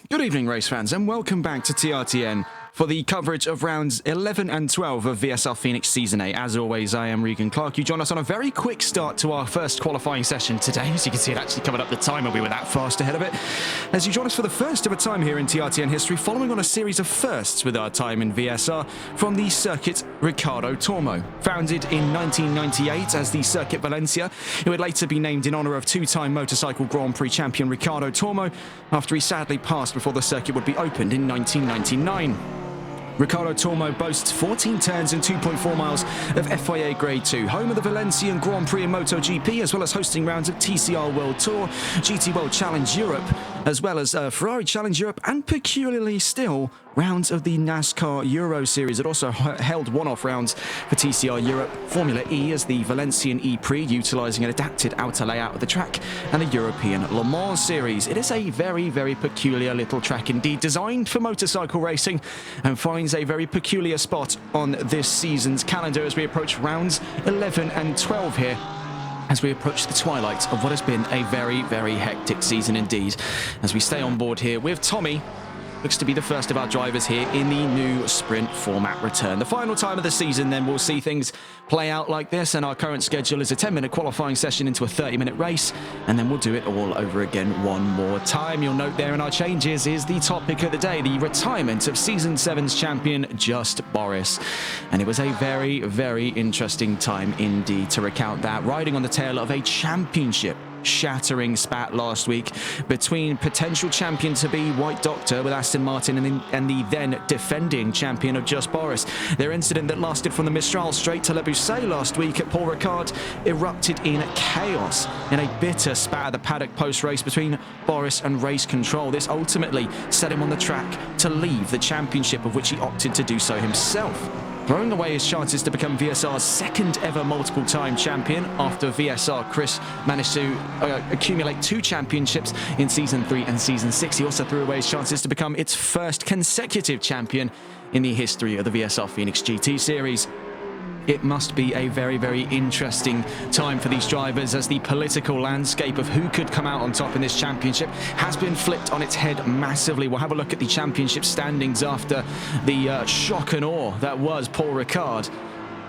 Good evening, race fans, and welcome back to TRTN for the coverage of rounds 11 and 12 of VSR Phoenix Season 8. As always, I am Regan Clark. You join us on a very quick start to our first qualifying session today. As you can see, it actually covered up the timer. We were that fast ahead of it. As you join us for the first of a time here in TRTN history, following on a series of firsts with our time in VSR from the circuit Ricardo Tormo. Founded in 1998 as the Circuit Valencia, it would later be named in honour of two-time motorcycle Grand Prix champion Ricardo Tormo after he sadly passed before the circuit would be opened in 1999. Ricardo Tormo boasts 14 turns and 2.4 miles of FIA Grade 2, home of the Valencian Grand Prix and MotoGP, as well as hosting rounds of TCR World Tour, GT World Challenge Europe, as well as Ferrari Challenge Europe, and peculiarly still, rounds of the NASCAR Euro Series. It also held one-off rounds for TCR Europe, Formula E as the Valencian E-Prix, utilising an adapted outer layout of the track, and the European Le Mans Series. It is a very, very peculiar little track indeed, designed for motorcycle racing, and finds a very peculiar spot on this season's calendar as we approach rounds 11 and 12 here, as we approach the twilight of what has been a very, very hectic season indeed. As we stay on board here with Tommy, looks to be the first of our drivers here in the new sprint format return. The final time of the season, then we'll see things play out like this, and our current schedule is a 10-minute qualifying session into a 30-minute race, and then we'll do it all over again one more time. You'll note there in our changes is the topic of the day, the retirement of Season 7's champion, Just Boris. And it was a very, very interesting time indeed to recount that, riding on the tail of a championship shattering spat last week between potential champion-to-be White Doctor with Aston Martin and the then defending champion of Just Boris. Their incident that lasted from the Mistral straight to Le Bousset last week at Paul Ricard erupted in chaos in a bitter spat at the paddock post-race between Boris and race control. This ultimately set him on the track to leave the championship, of which he opted to do so himself, throwing away his chances to become VSR's second ever multiple-time champion after VSR Chris managed to accumulate 2 championships in Season 3 and Season 6. He also threw away his chances to become its first consecutive champion in the history of the VSR Phoenix GT Series. It must be a very, very interesting time for these drivers, as the political landscape of who could come out on top in this championship has been flipped on its head massively. We'll have a look at the championship standings after the shock and awe that was Paul Ricard,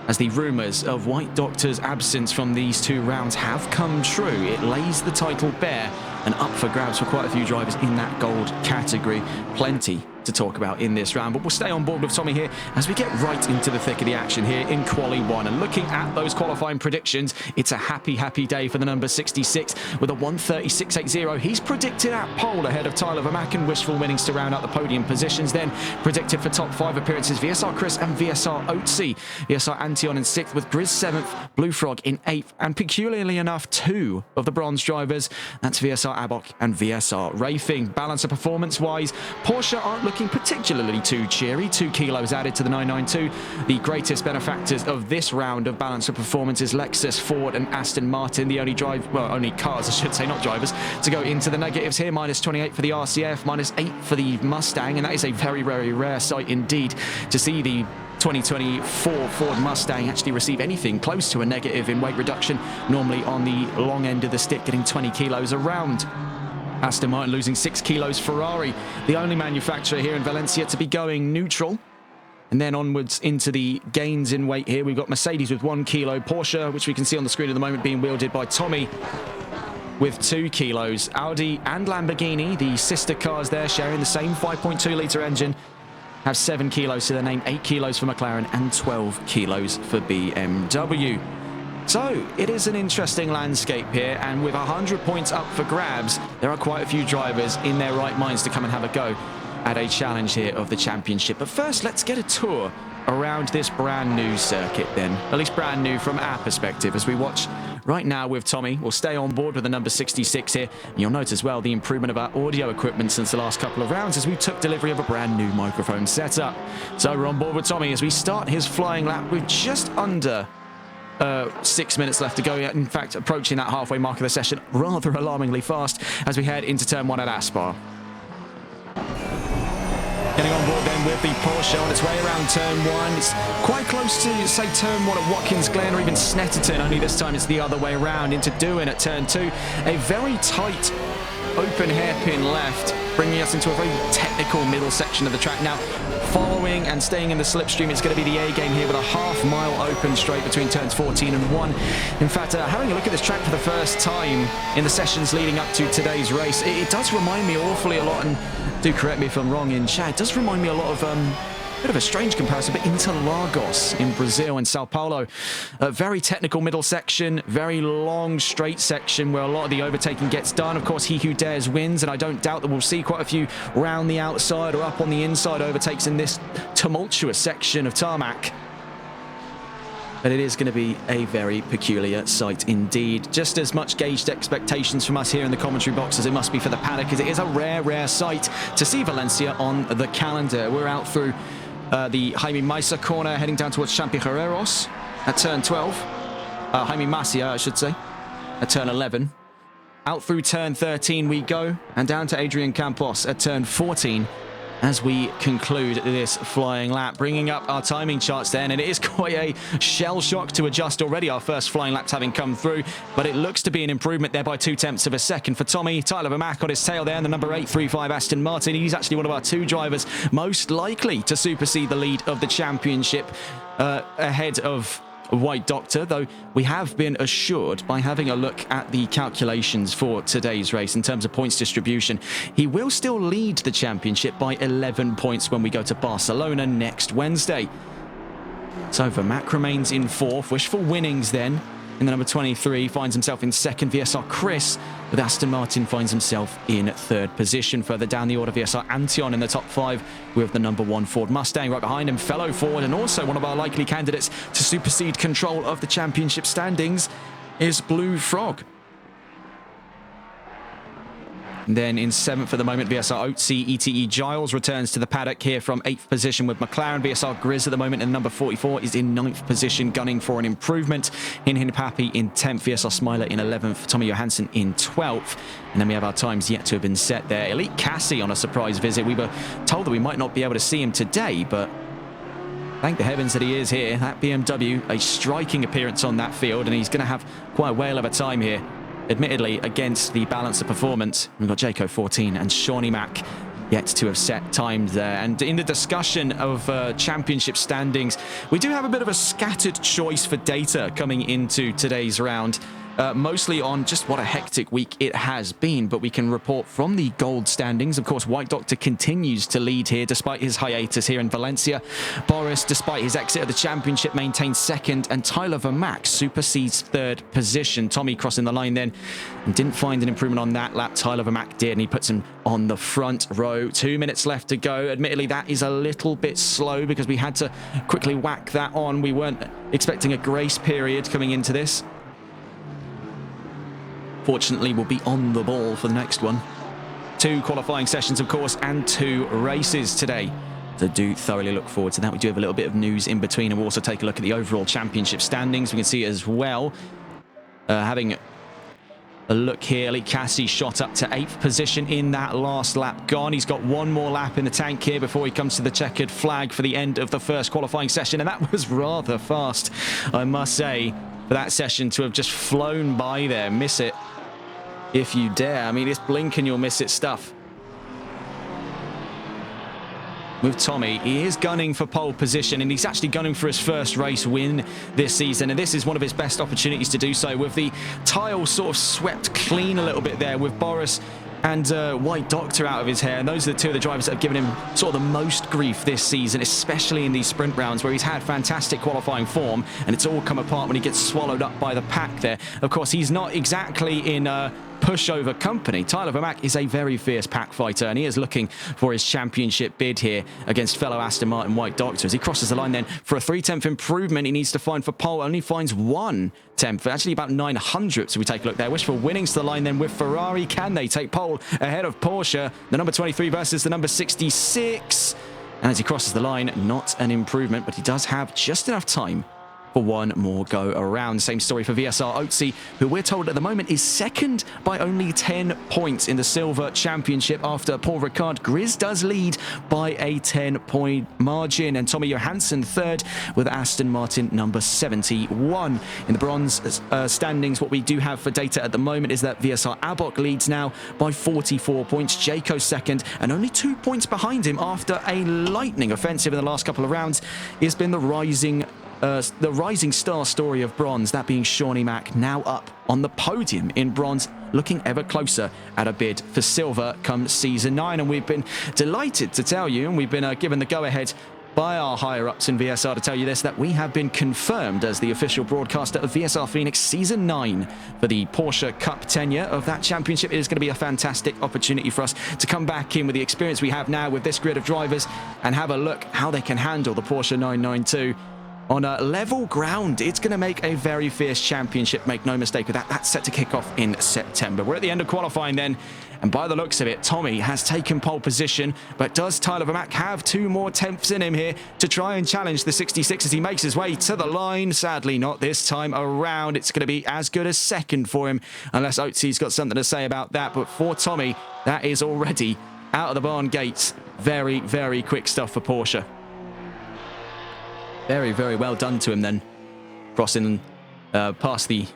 as the rumours of White Doctor's absence from these 2 rounds have come true. It lays the title bare and up for grabs for quite a few drivers in that gold category. Plenty to talk about in this round, but we'll stay on board with Tommy here as we get right into the thick of the action here in Quali 1. And looking at those qualifying predictions, it's a happy, happy day for the number 66 with a 1:36.80. He's predicted at pole ahead of Tyler Vermack and wishful winnings to round out the podium positions. Then predicted for top 5 appearances, VSR Chris and VSR Otzi. VSR Antion in 6th with Grizz 7th, Blue Frog in 8th, and peculiarly enough, 2 of the bronze drivers, that's VSR Abok and VSR Racing. Balance of performance-wise, Porsche aren't looking particularly too cheery. 2 kilos added to the 992. The greatest benefactors of this round of balance of performance is Lexus, Ford and Aston Martin, the only only cars, I should say, not drivers, to go into the negatives here. -28 for the RCF, -8 for the Mustang, and that is a very, very rare sight indeed to see the 2024 Ford Mustang actually receive anything close to a negative in weight reduction, normally on the long end of the stick, getting 20 kilos around. Aston Martin losing 6 kilos. Ferrari, the only manufacturer here in Valencia to be going neutral. And then onwards into the gains in weight here, we've got Mercedes with 1 kilo. Porsche, which we can see on the screen at the moment, being wielded by Tommy with 2 kilos. Audi and Lamborghini, the sister cars there, sharing the same 5.2-litre engine, have 7 kilos to their name, 8 kilos for McLaren and 12 kilos for BMW. So, it is an interesting landscape here, and with 100 points up for grabs, there are quite a few drivers in their right minds to come and have a go at a challenge here of the championship. But first, let's get a tour around this brand new circuit then, at least brand new from our perspective, as we watch right now with Tommy. We'll stay on board with the number 66 here. And you'll note as well the improvement of our audio equipment since the last couple of rounds, as we took delivery of a brand new microphone setup. So we're on board with Tommy as we start his flying lap with just under 6 minutes left to go. In fact, approaching that halfway mark of the session rather alarmingly fast as we head into turn 1 at Aspar. Getting on board then with the Porsche on its way around turn 1. It's quite close to, say, turn 1 at Watkins Glen or even Snetterton, only this time it's the other way around into Doohan at turn 2. A very tight open hairpin left bringing us into a very technical middle section of the track. Now, following and staying in the slipstream, it's going to be the A game here with a half-mile open straight between turns 14 and 1. In fact, having a look at this track for the first time in the sessions leading up to today's race, it does remind me awfully a lot, and do correct me if I'm wrong in chat, it does remind me a lot of bit of a strange comparison, but Interlagos in Brazil and Sao Paulo. A very technical middle section, very long straight section where a lot of the overtaking gets done. Of course, he who dares wins, and I don't doubt that we'll see quite a few round the outside or up on the inside overtakes in this tumultuous section of tarmac. But it is going to be a very peculiar sight indeed. Just as much gauged expectations from us here in the commentary box as it must be for the paddock, as it is a rare, rare sight to see Valencia on the calendar. We're out through the Jaime Maisa corner, heading down towards Champijeros at turn 12. Jaime Masia, I should say, at turn 11. Out through turn 13 we go, and down to Adrian Campos at turn 14 as we conclude this flying lap. Bringing up our timing charts then, and it is quite a shell shock to adjust already, our first flying laps having come through, but it looks to be an improvement there by 0.2 of a second for Tommy. Tyler Vermaak on his tail there, and the number 835 Aston Martin. He's actually one of our two drivers most likely to supersede the lead of the championship ahead of White Doctor, though we have been assured by having a look at the calculations for today's race in terms of points distribution, he will still lead the championship by 11 points when we go to Barcelona next Wednesday. So Vermaak remains in fourth. Wishful Winnings then in the number 23 finds himself in second. VSR Chris with Aston Martin finds himself in third position. Further down the order, VSR Antion in the top 5 with the number 1 Ford Mustang right behind him. Fellow Ford, and also one of our likely candidates to supersede control of the championship standings is Blue Frog. And then in 7th at the moment, VSR Otzi ETE Giles returns to the paddock here from 8th position with McLaren. VSR Grizz at the moment in number 44 is in 9th position, gunning for an improvement. Hin Papi in 10th, VSR Smiler in 11th, Tommy Johansson in 12th. And then we have our times yet to have been set there. Elite Cassie on a surprise visit. We were told that we might not be able to see him today, but thank the heavens that he is here. That BMW, a striking appearance on that field, and he's going to have quite a whale of a time here. Admittedly, against the balance of performance, we've got Jayco 14 and Shawnee Mack yet to have set times there. And in the discussion of championship standings, we do have a bit of a scattered choice for data coming into today's round. Mostly on just what a hectic week it has been, but we can report from the gold standings. Of course, White Doctor continues to lead here despite his hiatus here in Valencia. Boris, despite his exit of the championship, maintains second, and Tyler Vermaak supersedes third position. Tommy crossing the line then and didn't find an improvement on that lap. Tyler Vermaak did, and he puts him on the front row. 2 minutes left to go. Admittedly, that is a little bit slow because we had to quickly whack that on. We weren't expecting a grace period coming into this. Fortunately, we'll be on the ball for the next one. 2 qualifying sessions, of course, and 2 races today. So do thoroughly look forward to that. We do have a little bit of news in between, and we'll also take a look at the overall championship standings. We can see as well, having a look here, Elite Cassie shot up to 8th position in that last lap gone. He's got one more lap in the tank here before he comes to the checkered flag for the end of the first qualifying session, and that was rather fast, I must say, for that session to have just flown by there. Miss it if you dare. I mean, it's blink and you'll miss it stuff. With Tommy, he is gunning for pole position, and he's actually gunning for his first race win this season, and this is one of his best opportunities to do so, with the tile sort of swept clean a little bit there with Boris and White Doctor out of his hair. And those are the 2 of the drivers that have given him sort of the most grief this season, especially in these sprint rounds where he's had fantastic qualifying form, and it's all come apart when he gets swallowed up by the pack there. Of course, he's not exactly in pushover company. Tyler Vermaak is a very fierce pack fighter, and he is looking for his championship bid here against fellow Aston Martin White Doctor. As he crosses the line then for a 3/10 improvement, he needs to find for pole, only finds 1/10, actually about 900. So we take a look there. Wishful Winnings to the line then with Ferrari. Can they take pole ahead of Porsche? The number 23 versus the number 66. And as he crosses the line, not an improvement, but he does have just enough time for one more go around. Same story for VSR Otzi, who we're told at the moment is second by only 10 points in the Silver Championship after Paul Ricard. Grizz does lead by a 10-point margin, and Tommy Johansson third with Aston Martin number 71. In the bronze standings, what we do have for data at the moment is that VSR Abok leads now by 44 points, Jayco second, and only 2 points behind him after a lightning offensive in the last couple of rounds. It's been the rising star story of bronze, that being Shawnee Mack, now up on the podium in bronze, looking ever closer at a bid for silver come season 9. And we've been delighted to tell you, and we've been given the go-ahead by our higher-ups in VSR to tell you this, that we have been confirmed as the official broadcaster of VSR Phoenix Season 9 for the Porsche Cup tenure of that championship. It is going to be a fantastic opportunity for us to come back in with the experience we have now with this grid of drivers and have a look how they can handle the Porsche 992 on a level ground. It's going to make a very fierce championship, make no mistake with that. That's set to kick off in September. We're at the end of qualifying then, and by the looks of it, Tommy has taken pole position, but does Tyler Vermack have 2 more tenths in him here to try and challenge the 66 as he makes his way to the line? Sadly, not this time around. It's going to be as good as second for him, unless Otzi's got something to say about that. But for Tommy, that is already out of the barn gates. Very, very quick stuff for Porsche. Very, very well done to him then. Crossing past the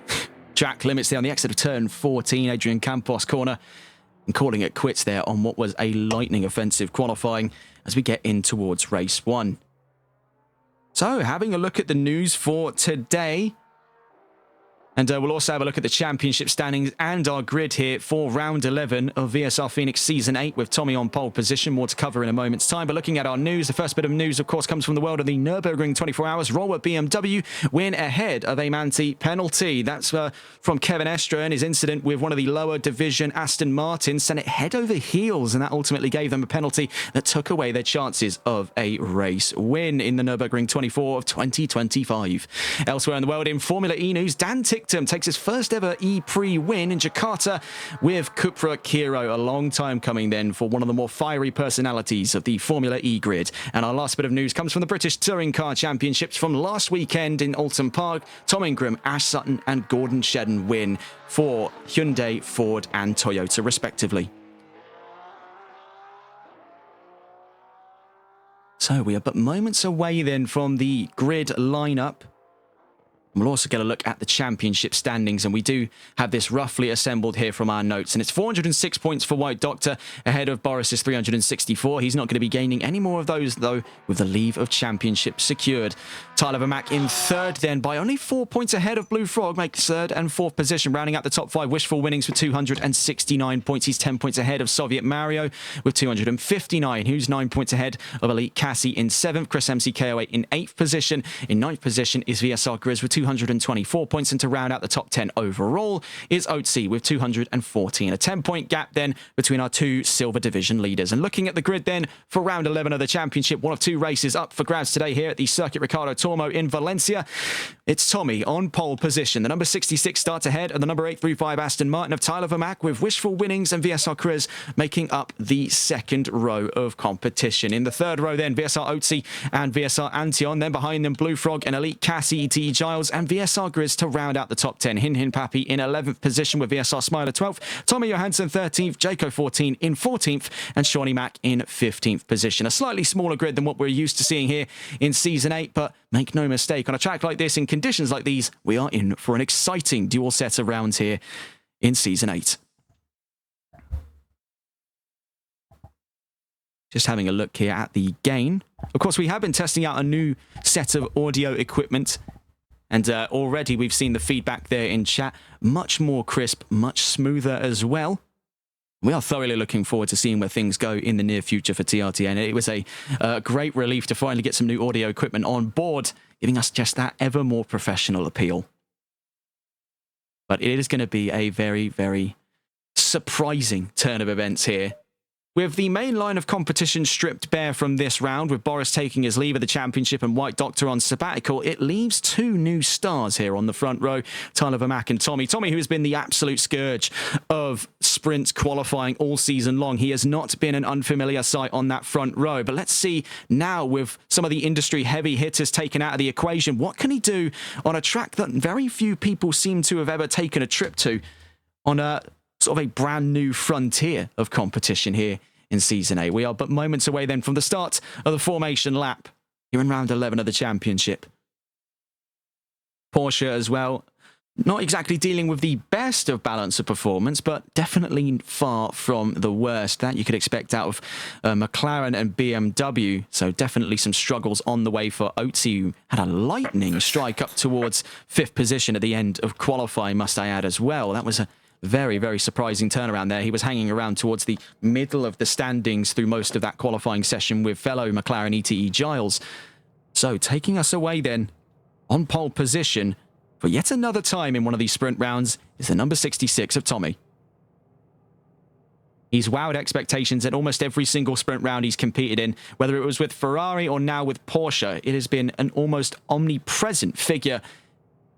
track limits there on the exit of turn 14, Adrian Campos corner, and calling it quits there on what was a lightning offensive qualifying as we get in towards race 1. So, having a look at the news for today, and we'll also have a look at the championship standings and our grid here for round 11 of VSR Phoenix Season 8 with Tommy on pole position. More to cover in a moment's time. But looking at our news, the first bit of news, of course, comes from the world of the Nürburgring 24 Hours. Roller BMW win ahead of a Manti penalty. That's from Kevin Estra, and his incident with one of the lower division Aston Martin sent it head over heels, and that ultimately gave them a penalty that took away their chances of a race win in the Nürburgring 24 of 2025. Elsewhere in the world, in Formula E news, Dan Ticktum takes his first ever E-Prix win in Jakarta with Cupra Kiro, a long time coming then for one of the more fiery personalities of the Formula E grid. And our last bit of news comes from the British Touring Car Championships from last weekend in Alton Park. Tom Ingram, Ash Sutton and Gordon Shedden win for Hyundai, Ford and Toyota respectively. So we are but moments away then from the grid lineup. We'll also get a look at the championship standings, and we do have this roughly assembled here from our notes. And it's 406 points for White Doctor ahead of Boris's 364. He's not going to be gaining any more of those, though, with the leave of championship secured. Tyler Vermack in third then by only 4 points ahead of Blue Frog, makes third and fourth position, rounding out the top 5. Wishful Winnings with 269 points. He's 10 points ahead of Soviet Mario with 259, who's 9 points ahead of Elite Cassie in 7th. Chris MCKO8 in 8th position. In 9th position is VSR Grizz with 224 points, and to round out the top 10 overall is Otzi with 214. A 10-point gap then between our 2 silver division leaders. And looking at the grid then for round 11 of the championship, one of 2 races up for grabs today here at the Circuit Ricardo Tormo in Valencia. It's Tommy on pole position. The number 66 starts ahead of the number 835 Aston Martin of Tyler Vermack, with Wishful Winnings and VSR Grizz making up the second row of competition. In the third row then, VSR Otzi and VSR Antion. Then behind them, Blue Frog and Elite Cassie, E.T. Giles and VSR Grizz to round out the top 10. Hin Hin Pappy in 11th position with VSR Smiler 12th. Tommy Johansson 13th, Jayco 14 in 14th, and Shawnee Mack in 15th position. A slightly smaller grid than what we're used to seeing here in Season 8, but make no mistake, on a track like this, in conditions like these, we are in for an exciting dual set of rounds here in Season 8. Just having a look here at the gain. Of course, we have been testing out a new set of audio equipment, and already we've seen the feedback there in chat. Much more crisp, much smoother as well. We are thoroughly looking forward to seeing where things go in the near future for TRTN. It was a great relief to finally get some new audio equipment on board, giving us just that ever more professional appeal. But it is going to be a very, very surprising turn of events here with the main line of competition stripped bare from this round, with Boris taking his leave of the championship and White Doctor on sabbatical, it leaves two new stars here on the front row, Tyler Vermack and Tommy. Tommy, who has been the absolute scourge of sprint qualifying all season long. He has not been an unfamiliar sight on that front row. But let's see now, with some of the industry heavy hitters taken out of the equation, what can he do on a track that very few people seem to have ever taken a trip to, on a sort of a brand new frontier of competition here in Season 8. We are but moments away then from the start of the formation lap here in round 11 of the championship. Porsche as well, not exactly dealing with the best of balance of performance, but definitely far from the worst that you could expect out of McLaren and BMW. So definitely some struggles on the way for Oatsy, who had a lightning strike up towards 5th position at the end of qualifying, must I add as well. That was a very, very surprising turnaround there. He was hanging around towards the middle of the standings through most of that qualifying session with fellow McLaren ETE Giles. So taking us away then on pole position for yet another time in one of these sprint rounds is the number 66 of Tommy. He's wowed expectations at almost every single sprint round he's competed in, whether it was with Ferrari or now with Porsche. It has been an almost omnipresent figure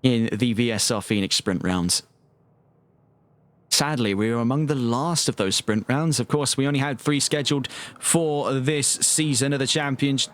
in the VSR Phoenix sprint rounds. Sadly, we were among the last of those sprint rounds. Of course, we only had 3 scheduled for this season of the championship.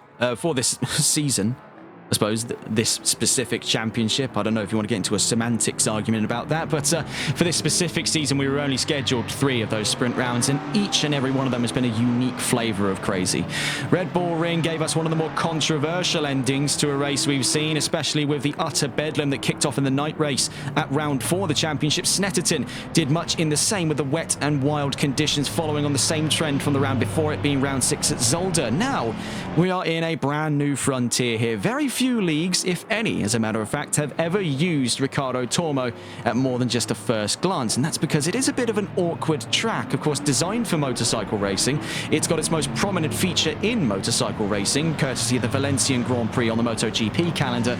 I suppose, this specific championship. I don't know if you want to get into a semantics argument about that, but for this specific season, we were only scheduled 3 of those sprint rounds, and each and every one of them has been a unique flavour of crazy. Red Bull Ring gave us one of the more controversial endings to a race we've seen, especially with the utter bedlam that kicked off in the night race at round 4 of the championship. Snetterton did much in the same, with the wet and wild conditions following on the same trend from the round before it, being round 6 at Zolder. Now, we are in a brand new frontier here. Very few leagues, if any, as a matter of fact, have ever used Ricardo Tormo at more than just a first glance, and that's because it is a bit of an awkward track. Of course, designed for motorcycle racing, it's got its most prominent feature in motorcycle racing, courtesy of the Valencian Grand Prix on the MotoGP calendar.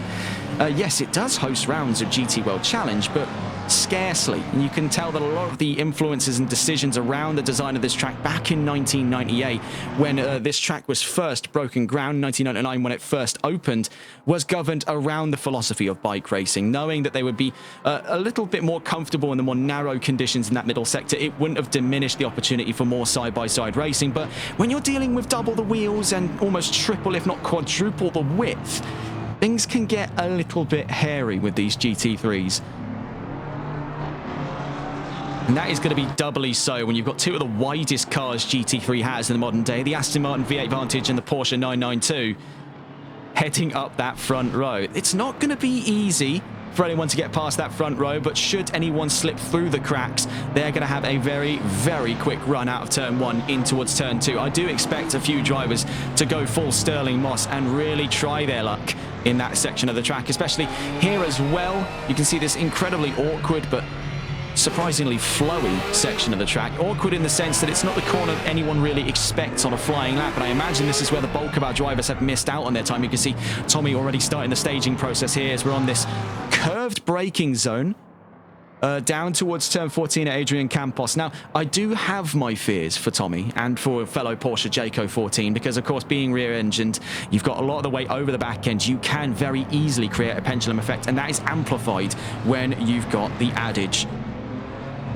Yes, it does host rounds of GT World Challenge, but scarcely. And you can tell that a lot of the influences and decisions around the design of this track back in 1998, when this track was first broken ground, 1999 when it first opened, was governed around the philosophy of bike racing. Knowing that they would be a little bit more comfortable in the more narrow conditions in that middle sector, it wouldn't have diminished the opportunity for more side-by-side racing. But when you're dealing with double the wheels and almost triple, if not quadruple the width, things can get a little bit hairy with these GT3s. And that is going to be doubly so when you've got 2 of the widest cars GT3 has in the modern day, the Aston Martin V8 Vantage and the Porsche 992, heading up that front row. It's not going to be easy for anyone to get past that front row, but should anyone slip through the cracks, they're going to have a very, very quick run out of turn 1 in towards turn 2. I do expect a few drivers to go full Sterling Moss and really try their luck in that section of the track, especially here as well. You can see this incredibly awkward but surprisingly flowy section of the track. Awkward in the sense that it's not the corner anyone really expects on a flying lap, and I imagine this is where the bulk of our drivers have missed out on their time. You can see Tommy already starting the staging process here as we're on this curved braking zone down towards turn 14 at Adrian Campos. Now, I do have my fears for Tommy and for fellow Porsche Jayco 14, because of course, being rear-engined, you've got a lot of the weight over the back end. You can very easily create a pendulum effect, and that is amplified when you've got the adage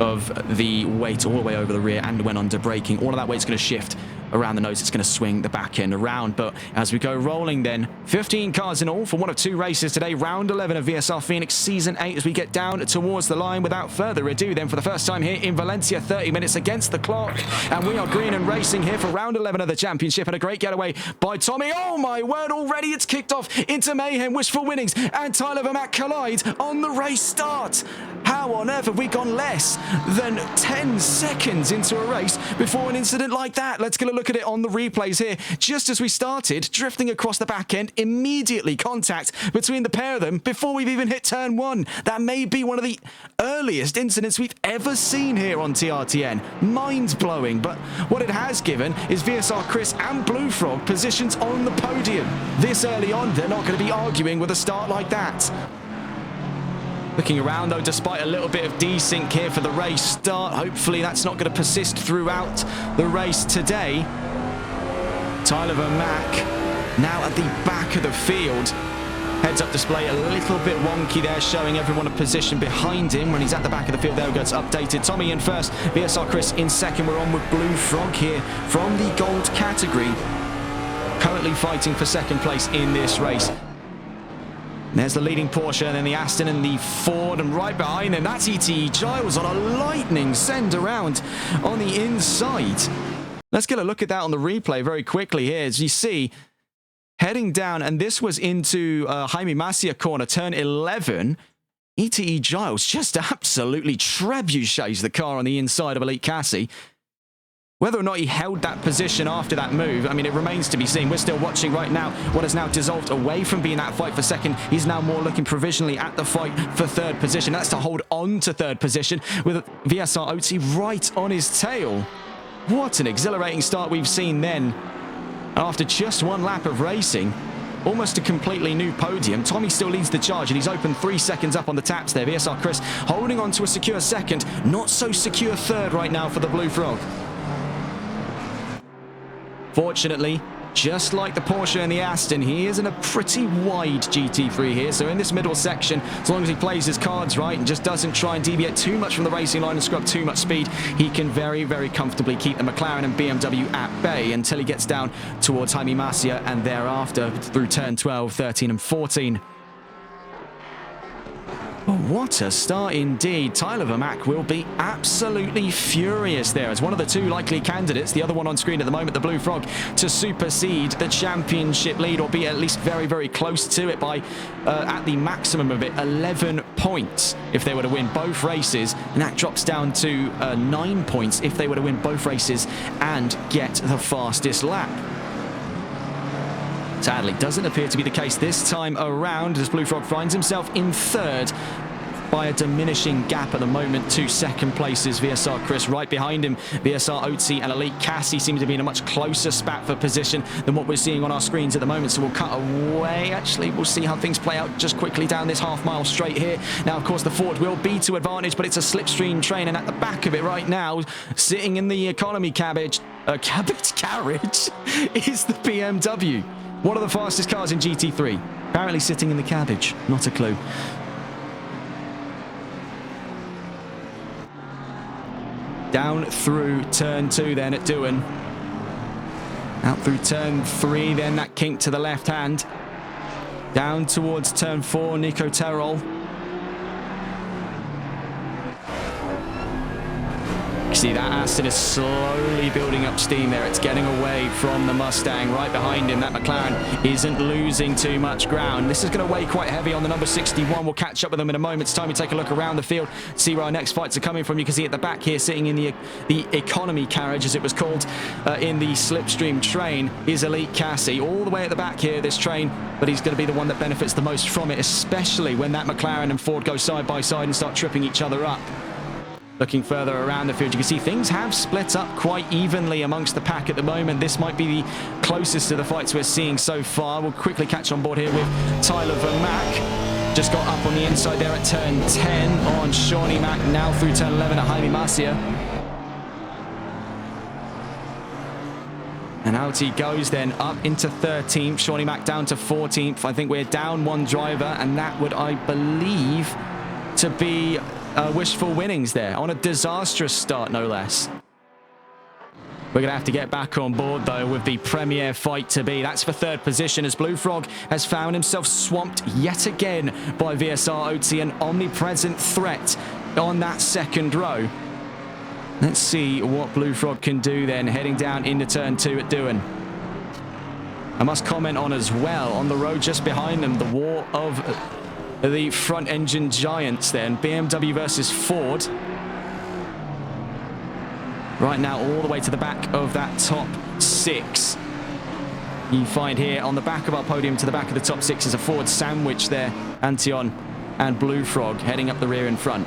of the weight all the way over the rear and when under braking. All of that weight's going to shift around the nose. It's going to swing the back end around. But as we go rolling then, 15 cars in all for one of 2 races today. Round 11 of VSR Phoenix Season 8 as we get down towards the line. Without further ado then, for the first time here in Valencia, 30 minutes against the clock. And we are green and racing here for round 11 of the championship, and a great getaway by Tommy. Oh my word, already it's kicked off into mayhem. Wishful winnings and Tyler Vermack collide on the race start. How on earth have we gone less than 10 seconds into a race before an incident like that? Let's get a look at it on the replays here. Just as we started, drifting across the back end, immediately contact between the pair of them before we've even hit turn 1. That may be one of the earliest incidents we've ever seen here on TRTN. Mind-blowing, but what it has given is VSR Chris and Blue Frog positions on the podium. This early on, they're not going to be arguing with a start like that. Looking around, though, despite a little bit of desync here for the race start. Hopefully that's not going to persist throughout the race today. Tyler Vermack now at the back of the field. Heads-up display a little bit wonky there, showing everyone a position behind him when he's at the back of the field. There we go, it's updated. Tommy in first, VSR Chris in second. We're on with Blue Frog here from the gold category, currently fighting for second place in this race. There's the leading Porsche, and then the Aston and the Ford, and right behind them, that's ETE Giles on a lightning send around on the inside. Let's get a look at that on the replay very quickly here. As you see, heading down, and this was into Jaime Masia corner, turn 11. ETE Giles just absolutely trebuchets the car on the inside of Elite Cassie. Whether or not he held that position after that move, I mean, it remains to be seen. We're still watching right now what has now dissolved away from being that fight for second. He's now more looking provisionally at the fight for third position. That's to hold on to third position with VSR OT right on his tail. What an exhilarating start we've seen then. After just one lap of racing, almost a completely new podium. Tommy still leads the charge, and he's opened 3 seconds up on the taps there. VSR Chris holding on to a secure second. Not so secure third right now for the Blue Frog. Fortunately, just like the Porsche and the Aston, he is in a pretty wide GT3 here. So in this middle section, as long as he plays his cards right and just doesn't try and deviate too much from the racing line and scrub too much speed, he can very, very comfortably keep the McLaren and BMW at bay until he gets down towards Jaime Masia and thereafter through turn 12, 13 and 14. What a start indeed. Tyler Vermack will be absolutely furious there as one of the two likely candidates, the other one on screen at the moment, the Blue Frog, to supersede the championship lead or be at least very, very close to it by, at the maximum of it, 11 points if they were to win both races. And that drops down to 9 points if they were to win both races and get the fastest lap. Sadly, doesn't appear to be the case this time around, as Blue Frog finds himself in third by a diminishing gap at the moment to second places. VSR Chris right behind him. VSR OT and Elite Cassie seem to be in a much closer spat for position than what we're seeing on our screens at the moment, so we'll cut away. Actually, we'll see how things play out just quickly down this half-mile straight here. Now, of course, the Ford will be to advantage, but it's a slipstream train, and at the back of it right now, sitting in the economy carriage, is the BMW. One of the fastest cars in GT3. Apparently sitting in the cabbage. Not a clue. Down through turn 2 then at Doohan. Out through turn 3 then, that kink to the left hand. Down towards turn 4, Nico Terol. See, that Aston is slowly building up steam there. It's getting away from the Mustang right behind him. That McLaren isn't losing too much ground. This is going to weigh quite heavy on the number 61. We'll catch up with them in a moment's time. We take a look around the field, see where our next fights are coming from. You can see at the back here, sitting in the economy carriage, as it was called, in the slipstream train, is Elite Cassie. All the way at the back here, this train, but he's going to be the one that benefits the most from it, especially when that McLaren and Ford go side by side and start tripping each other up. Looking further around the field, you can see things have split up quite evenly amongst the pack at the moment. This might be the closest to the fights we're seeing so far. We'll quickly catch on board here with Tyler Vermack. Just got up on the inside there at turn 10 on Shawnee Mack. Now through turn 11 at Jaime Masia. And out he goes then up into 13th. Shawnee Mack down to 14th. I think we're down one driver, and that would, I believe, to be wishful winnings there on a disastrous start, no less. We're going to have to get back on board, though, with the premier fight to be. That's for third position, as Blue Frog has found himself swamped yet again by VSR OT, an omnipresent threat on that second row. Let's see what Blue Frog can do then, heading down into turn 2 at Doohan. I must comment on as well, on the road just behind them, the war of the front engine giants then, BMW versus Ford. Right now, all the way to the back of that top 6. You find here on the back of our podium to the back of the top 6 is a Ford sandwich there. Antion and Blue Frog heading up the rear in front.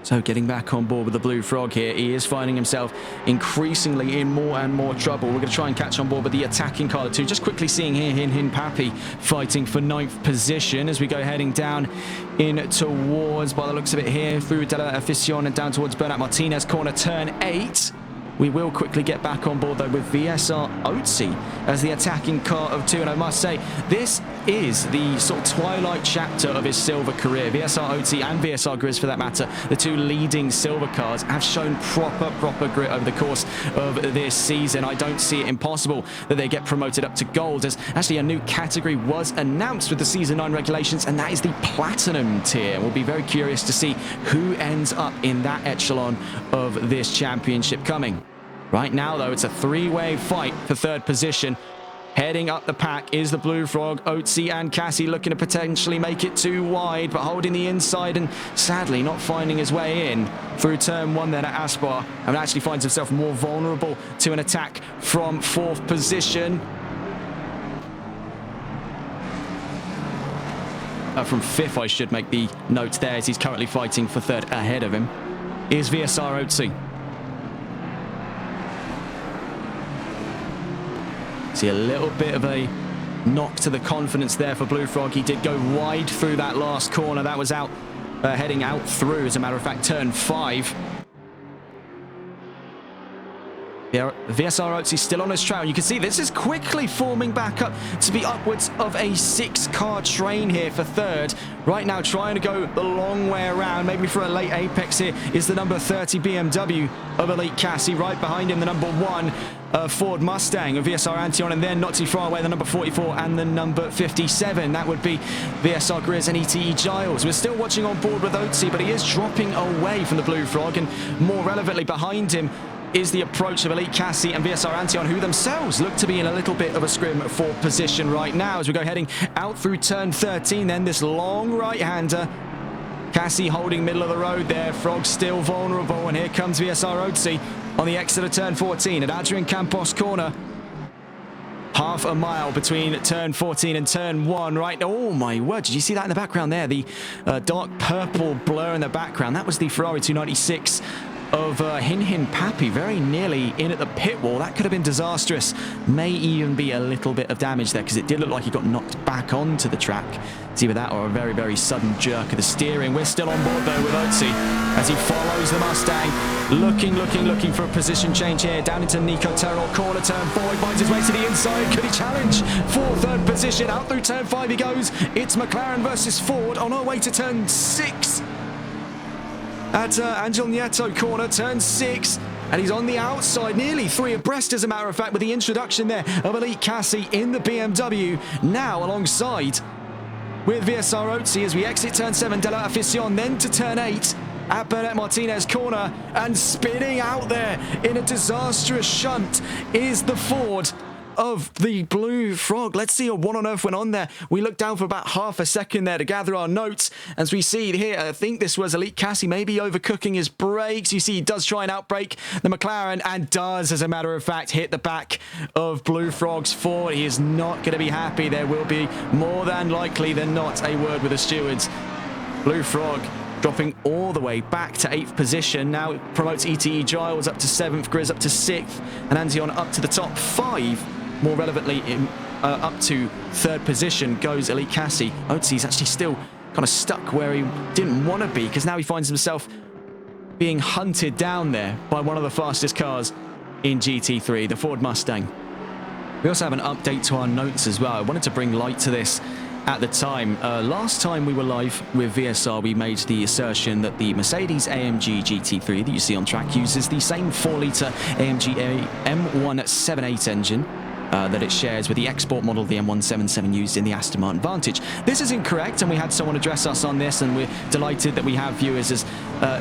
So getting back on board with the Blue Frog here, he is finding himself increasingly in more and more trouble. We're going to try and catch on board with the attacking car too. Just quickly seeing here Hin Pappy fighting for 9th position as we go heading down in towards, by the looks of it here, through De La Afición and down towards Bernat Martinez corner, turn 8. We will quickly get back on board, though, with VSR Otzi as the attacking car of 2. And I must say, this is the sort of twilight chapter of his silver career. VSR Otzi and VSR Grizz, for that matter, the 2 leading silver cars, have shown proper grit over the course of this season. I don't see it impossible that they get promoted up to gold, as actually a new category was announced with the Season 9 regulations, and that is the Platinum tier. We'll be very curious to see who ends up in that echelon of this championship coming. Right now, though, it's a 3-way fight for 3rd position. Heading up the pack is the Blue Frog, Otzi and Cassie, looking to potentially make it too wide, but holding the inside and sadly not finding his way in through turn 1 then at Aspar, and actually finds himself more vulnerable to an attack from 4th position. From 5th, I should make the note there, as he's currently fighting for 3rd ahead of him, is VSR Otzi. See a little bit of a knock to the confidence there for Blue Frog. He did go wide through that last corner. That was out, heading out through, as a matter of fact, turn 5. Yeah, VSR Otzi still on his trail. You can see this is quickly forming back up to be upwards of a 6-car train here for 3rd. Right now, trying to go the long way around, maybe for a late apex here, is the number 30 BMW of Elite Cassie. Right behind him, the number 1 Ford Mustang of VSR Antion, and then not too far away, the number 44 and the number 57. That would be VSR Grizz and ETE Giles. We're still watching on board with Otzi, but he is dropping away from the Blue Frog, and more relevantly behind him is the approach of Elite Cassie and VSR Antion, who themselves look to be in a little bit of a scrim for position right now as we go heading out through turn 13. Then this long right-hander, Cassie holding middle of the road there, Frog still vulnerable, and here comes VSR Otzi on the exit of turn 14 at Adrian Campos corner. Half a mile between turn 14 and turn 1 right now. Oh my word, did you see that in the background there? The dark purple blur in the background, that was the Ferrari 296 of Hin Pappy, very nearly in at the pit wall. That could have been disastrous. May even be a little bit of damage there, because it did look like he got knocked back onto the track. It's either that or a very sudden jerk of the steering. We're still on board though with Otzi as he follows the Mustang, looking for a position change here, down into Nico Terrell corner, turn 4. He finds his way to the inside. Could he challenge for 3rd position? Out through turn 5 he goes. It's McLaren versus Ford on our way to turn 6 at Angel Nieto corner, turn 6, and he's on the outside, nearly 3 abreast, as a matter of fact, with the introduction there of Elite Cassie in the BMW, now alongside with VSR Otzi as we exit turn 7, De La Afición, then to turn 8 at Bernat Martinez corner, and spinning out there in a disastrous shunt is the Ford of the Blue Frog. Let's see what on earth went on there. We looked down for about half a second there to gather our notes as we see here. I think this was Elite Cassie maybe overcooking his brakes. You see he does try and outbrake the McLaren, and does, as a matter of fact, hit the back of Blue Frog's Ford. He is not going to be happy. There will be more than likely than not a word with the stewards. Blue Frog dropping all the way back to 8th position. Now it promotes ETE Giles up to 7th, Grizz up to 6th, and Antion up to the top 5. More relevantly, up to 3rd position goes Elite Cassie. Otzi's actually still kind of stuck where he didn't want to be, because now he finds himself being hunted down there by one of the fastest cars in GT3, the Ford Mustang. We also have an update to our notes as well. I wanted to bring light to this at the time. Last time we were live with VSR, we made the assertion that the Mercedes AMG GT3 that you see on track uses the same 4-litre AMG M178 engine that it shares with the export model, the M177 used in the Aston Martin Vantage. This is incorrect, and we had someone address us on this, and we're delighted that we have viewers as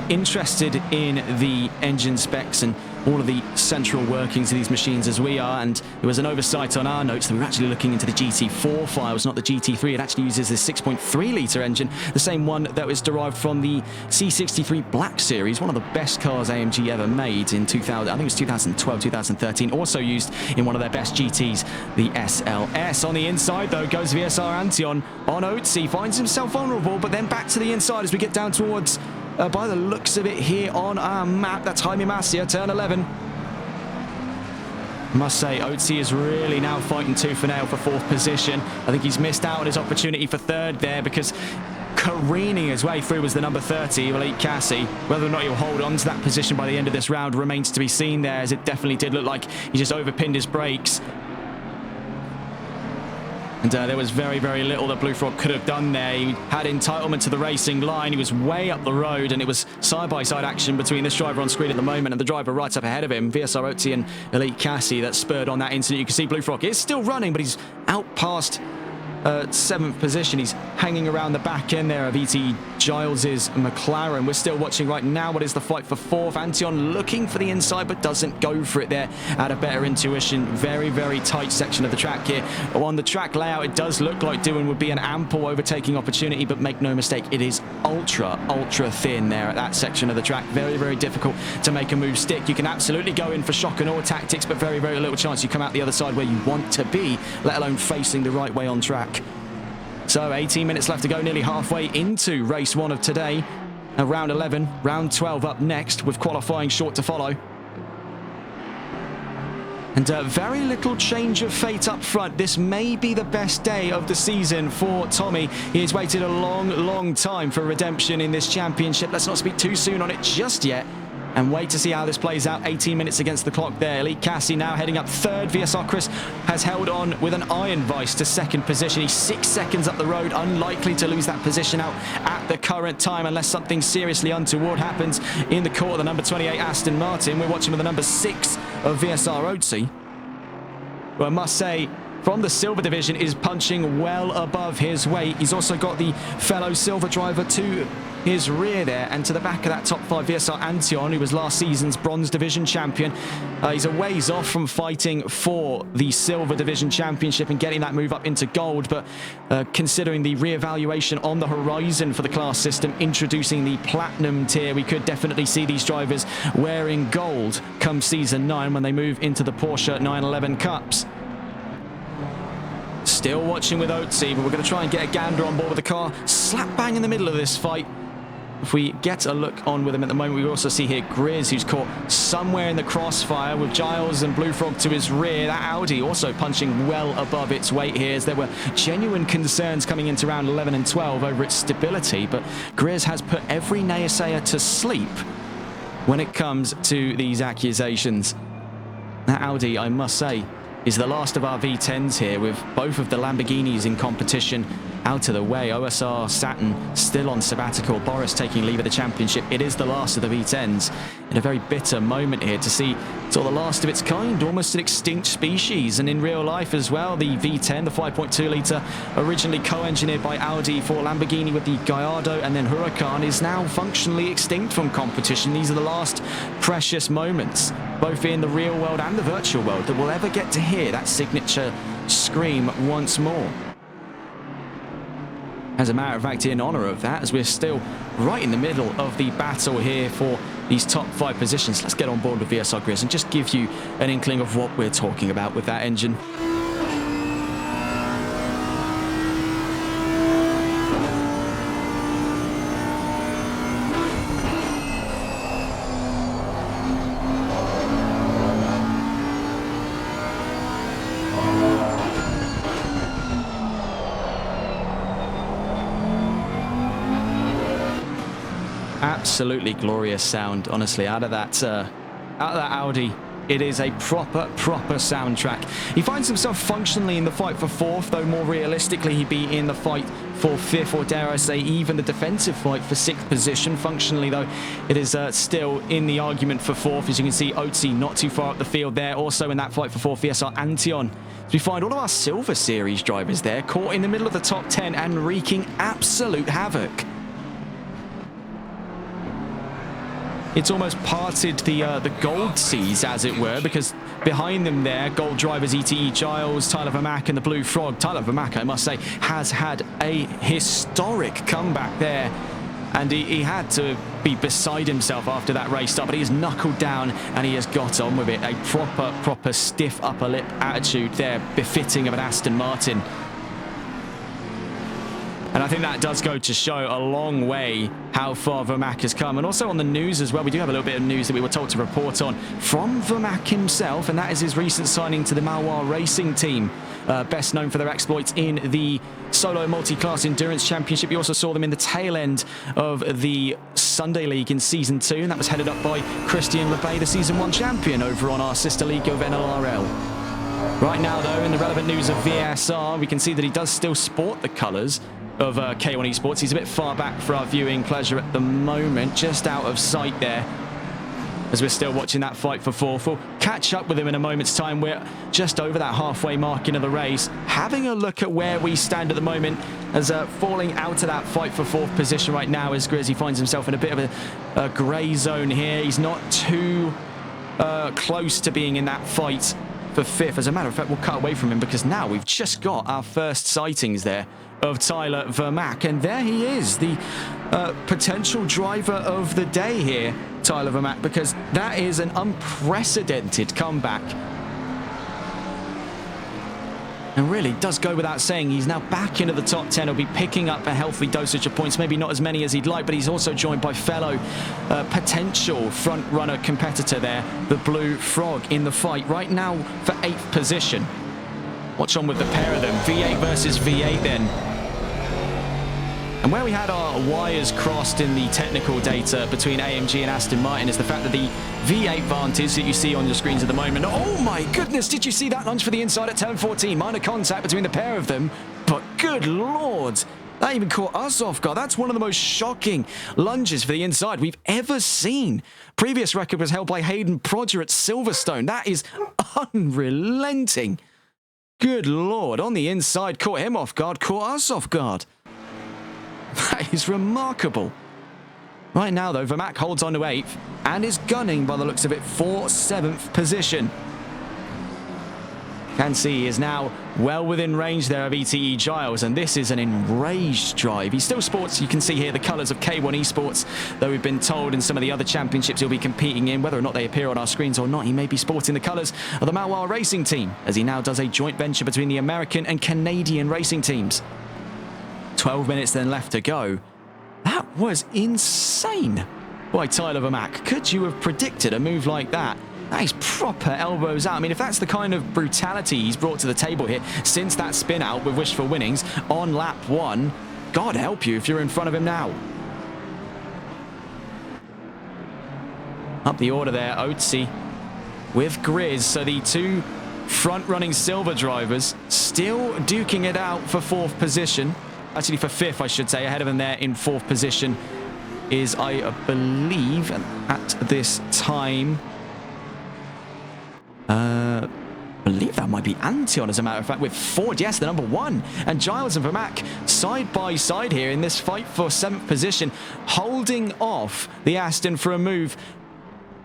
interested in the engine specs and all of the central workings of these machines as we are. And there was an oversight on our notes that we were actually looking into the GT4 files, not the GT3. It actually uses this 6.3-litre engine, the same one that was derived from the C63 Black Series, one of the best cars AMG ever made in 2000. I think it was 2012, 2013. Also used in one of their best GTs, the SLS. On the inside, though, goes VSR Antion on Otzi. Finds himself vulnerable, but then back to the inside as we get down towards by the looks of it here on our map. That's Jaime Masia, turn 11. I must say, Otzi is really now fighting tooth and nail for 4th position. I think he's missed out on his opportunity for 3rd there, because careening his way through was the number 30, Elite Cassie. Whether or not he'll hold on to that position by the end of this round remains to be seen there, as it definitely did look like he just overpinned his brakes. And there was very, very little that Blue Frog could have done there. He had entitlement to the racing line. He was way up the road, and it was side-by-side action between this driver on screen at the moment and the driver right up ahead of him, VSR Otzi and Elite Cassie, that spurred on that incident. You can see Blue Frog is still running, but he's out past 7th position. He's hanging around the back end there of E.T. Giles's McLaren. We're still watching right now what is the fight for 4th. Antion looking for the inside, but doesn't go for it there out of better intuition. Very, very tight section of the track here. On the track layout, it does look like Doohan would be an ample overtaking opportunity, but make no mistake, it is ultra, ultra thin there at that section of the track. Very, very difficult to make a move stick. You can absolutely go in for shock and awe tactics, but very, very little chance you come out the other side where you want to be, let alone facing the right way on track. So 18 minutes left to go, nearly halfway into race 1 of today. Round 11, round 12 up next, with qualifying short to follow. And very little change of fate up front. This may be the best day of the season for Tommy. He has waited a long, long time for redemption in this championship. Let's not speak too soon on it just yet, and wait to see how this plays out. 18 minutes against the clock there. Elite Cassie now heading up 3rd. VSR Chris has held on with an iron vice to 2nd position. He's 6 seconds up the road, unlikely to lose that position out at the current time unless something seriously untoward happens in the court. The number 28 Aston Martin. We're watching with the number 6 of VSR Otzi. Well, I must say, from the silver division, is punching well above his weight. He's also got the fellow silver driver to his rear there, and to the back of that top 5, VSR Antion, who was last season's bronze division champion. He's a ways off from fighting for the silver division championship and getting that move up into gold, but considering the re-evaluation on the horizon for the class system, introducing the platinum tier, we could definitely see these drivers wearing gold come season 9 when they move into the Porsche 911 Cups. Still watching with Otzi, but we're going to try and get a gander on board with the car slap bang in the middle of this fight. If we get a look on with him at the moment, we also see here Grizz, who's caught somewhere in the crossfire with Giles and Blue Frog to his rear. That Audi also punching well above its weight here, as there were genuine concerns coming into round 11 and 12 over its stability, but Grizz has put every naysayer to sleep when it comes to these accusations. That Audi, I must say, is the last of our V10s here, with both of the Lamborghinis in competition out of the way. OSR Saturn still on sabbatical. Boris taking leave of the championship. It is the last of the V10s. In a very bitter moment here to see sort of the last of its kind, almost an extinct species. And in real life as well, the V10, the 5.2 litre, originally co-engineered by Audi for Lamborghini with the Gallardo and then Huracan, is now functionally extinct from competition. These are the last precious moments, both in the real world and the virtual world, that we'll ever get to hear that signature scream once more. As a matter of fact, in honour of that, as we're still right in the middle of the battle here for these top 5 positions, let's get on board with VSR Grizz and just give you an inkling of what we're talking about with that engine. Absolutely glorious sound, honestly, out of that Audi. It is a proper soundtrack. He finds himself functionally in the fight for 4th, though more realistically he'd be in the fight for 5th, or dare I say even the defensive fight for 6th position. Functionally though, it is still in the argument for 4th. As you can see, Otzi not too far up the field there. Also in that fight for 4th, VSR Antion. So we find all of our Silver Series drivers there, caught in the middle of the top 10 and wreaking absolute havoc. It's almost parted the gold seas, as it were, because behind them there, gold drivers E.T. Giles, Tyler Vermack and the Blue Frog. Tyler Vermack, I must say, has had a historic comeback there, and he had to be beside himself after that race start, but he has knuckled down and he has got on with it. A proper stiff upper lip attitude there, befitting of an Aston Martin. And I think that does go to show a long way how far Vermaak has come. And also on the news as well, we do have a little bit of news that we were told to report on from Vermaak himself, and that is his recent signing to the Maloir Racing Team, best known for their exploits in the Solo Multi-Class Endurance Championship. You also saw them in the tail end of the Sunday League in Season 2, and that was headed up by Christian Lebay, the Season 1 champion over on our sister league of NLRL. Right now, though, in the relevant news of VSR, we can see that he does still sport the colours of K1 Esports. He's a bit far back for our viewing pleasure at the moment, just out of sight there, as we're still watching that fight for fourth. We'll catch up with him in a moment's time. We're just over that halfway mark into the race, having a look at where we stand at the moment, as falling out of that fight for fourth position right now as Grizzy finds himself in a bit of a grey zone here. He's not too close to being in that fight for fifth. As a matter of fact, we'll cut away from him because now we've just got our first sightings there of Tyler Vermaak, and there he is, the potential driver of the day here, Tyler Vermaak, because that is an unprecedented comeback. And really does go without saying, he's now back into the top 10. He'll be picking up a healthy dosage of points, maybe not as many as he'd like, but he's also joined by fellow potential front-runner competitor there, the Blue Frog, in the fight right now for 8th position. Watch on with the pair of them, V8 versus V8 then. And where we had our wires crossed in the technical data between AMG and Aston Martin is the fact that the V8 Vantage that you see on your screens at the moment, oh my goodness, did you see that lunge for the inside at turn 14? Minor contact between the pair of them, but good lord, that even caught us off guard. That's one of the most shocking lunges for the inside we've ever seen. Previous record was held by Hayden Prodger at Silverstone. That is unrelenting. Good lord, on the inside, caught him off guard, caught us off guard. That is remarkable. Right now, though, Vermaak holds on to 8th and is gunning, by the looks of it, for 7th position. Can see he is now well within range there of ETE Giles, and this is an enraged drive. He still sports, you can see here, the colours of K1 Esports, though we've been told in some of the other championships he'll be competing in, whether or not they appear on our screens or not, he may be sporting the colours of the Maloir Racing Team, as he now does a joint venture between the American and Canadian racing teams. 12 minutes then left to go. That was insane. Boy, Tyler Vermaak, could you have predicted a move like that? That is proper elbows out. I mean, if that's the kind of brutality he's brought to the table here since that spin out with Wish for Winnings on lap 1, God help you if you're in front of him now. Up the order there, Otzi with Grizz. So the two front-running silver drivers still duking it out for 4th position. Actually, for 5th, I should say. Ahead of him there in 4th position is, I believe, at this time, I believe that might be Antion, as a matter of fact, with Ford. Yes, the number 1. And Giles and Vermaak side by side here in this fight for 7th position, holding off the Aston for a move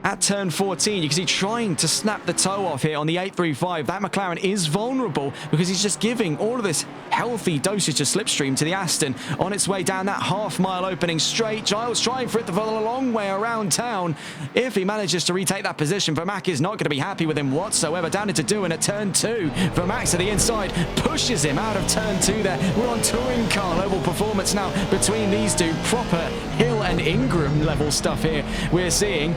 at turn 14. You can see trying to snap the toe off here on the 835. That McLaren is vulnerable because he's just giving all of this healthy dosage of slipstream to the Aston on its way down that half-mile opening straight. Giles trying for it to follow a long way around town. If he manages to retake that position, Vermaak is not going to be happy with him whatsoever. Down into Doohan at turn 2. Vermaak to the inside, pushes him out of turn 2 there. We're on touring car level performance now between these two. Proper Hill and Ingram level stuff here we're seeing.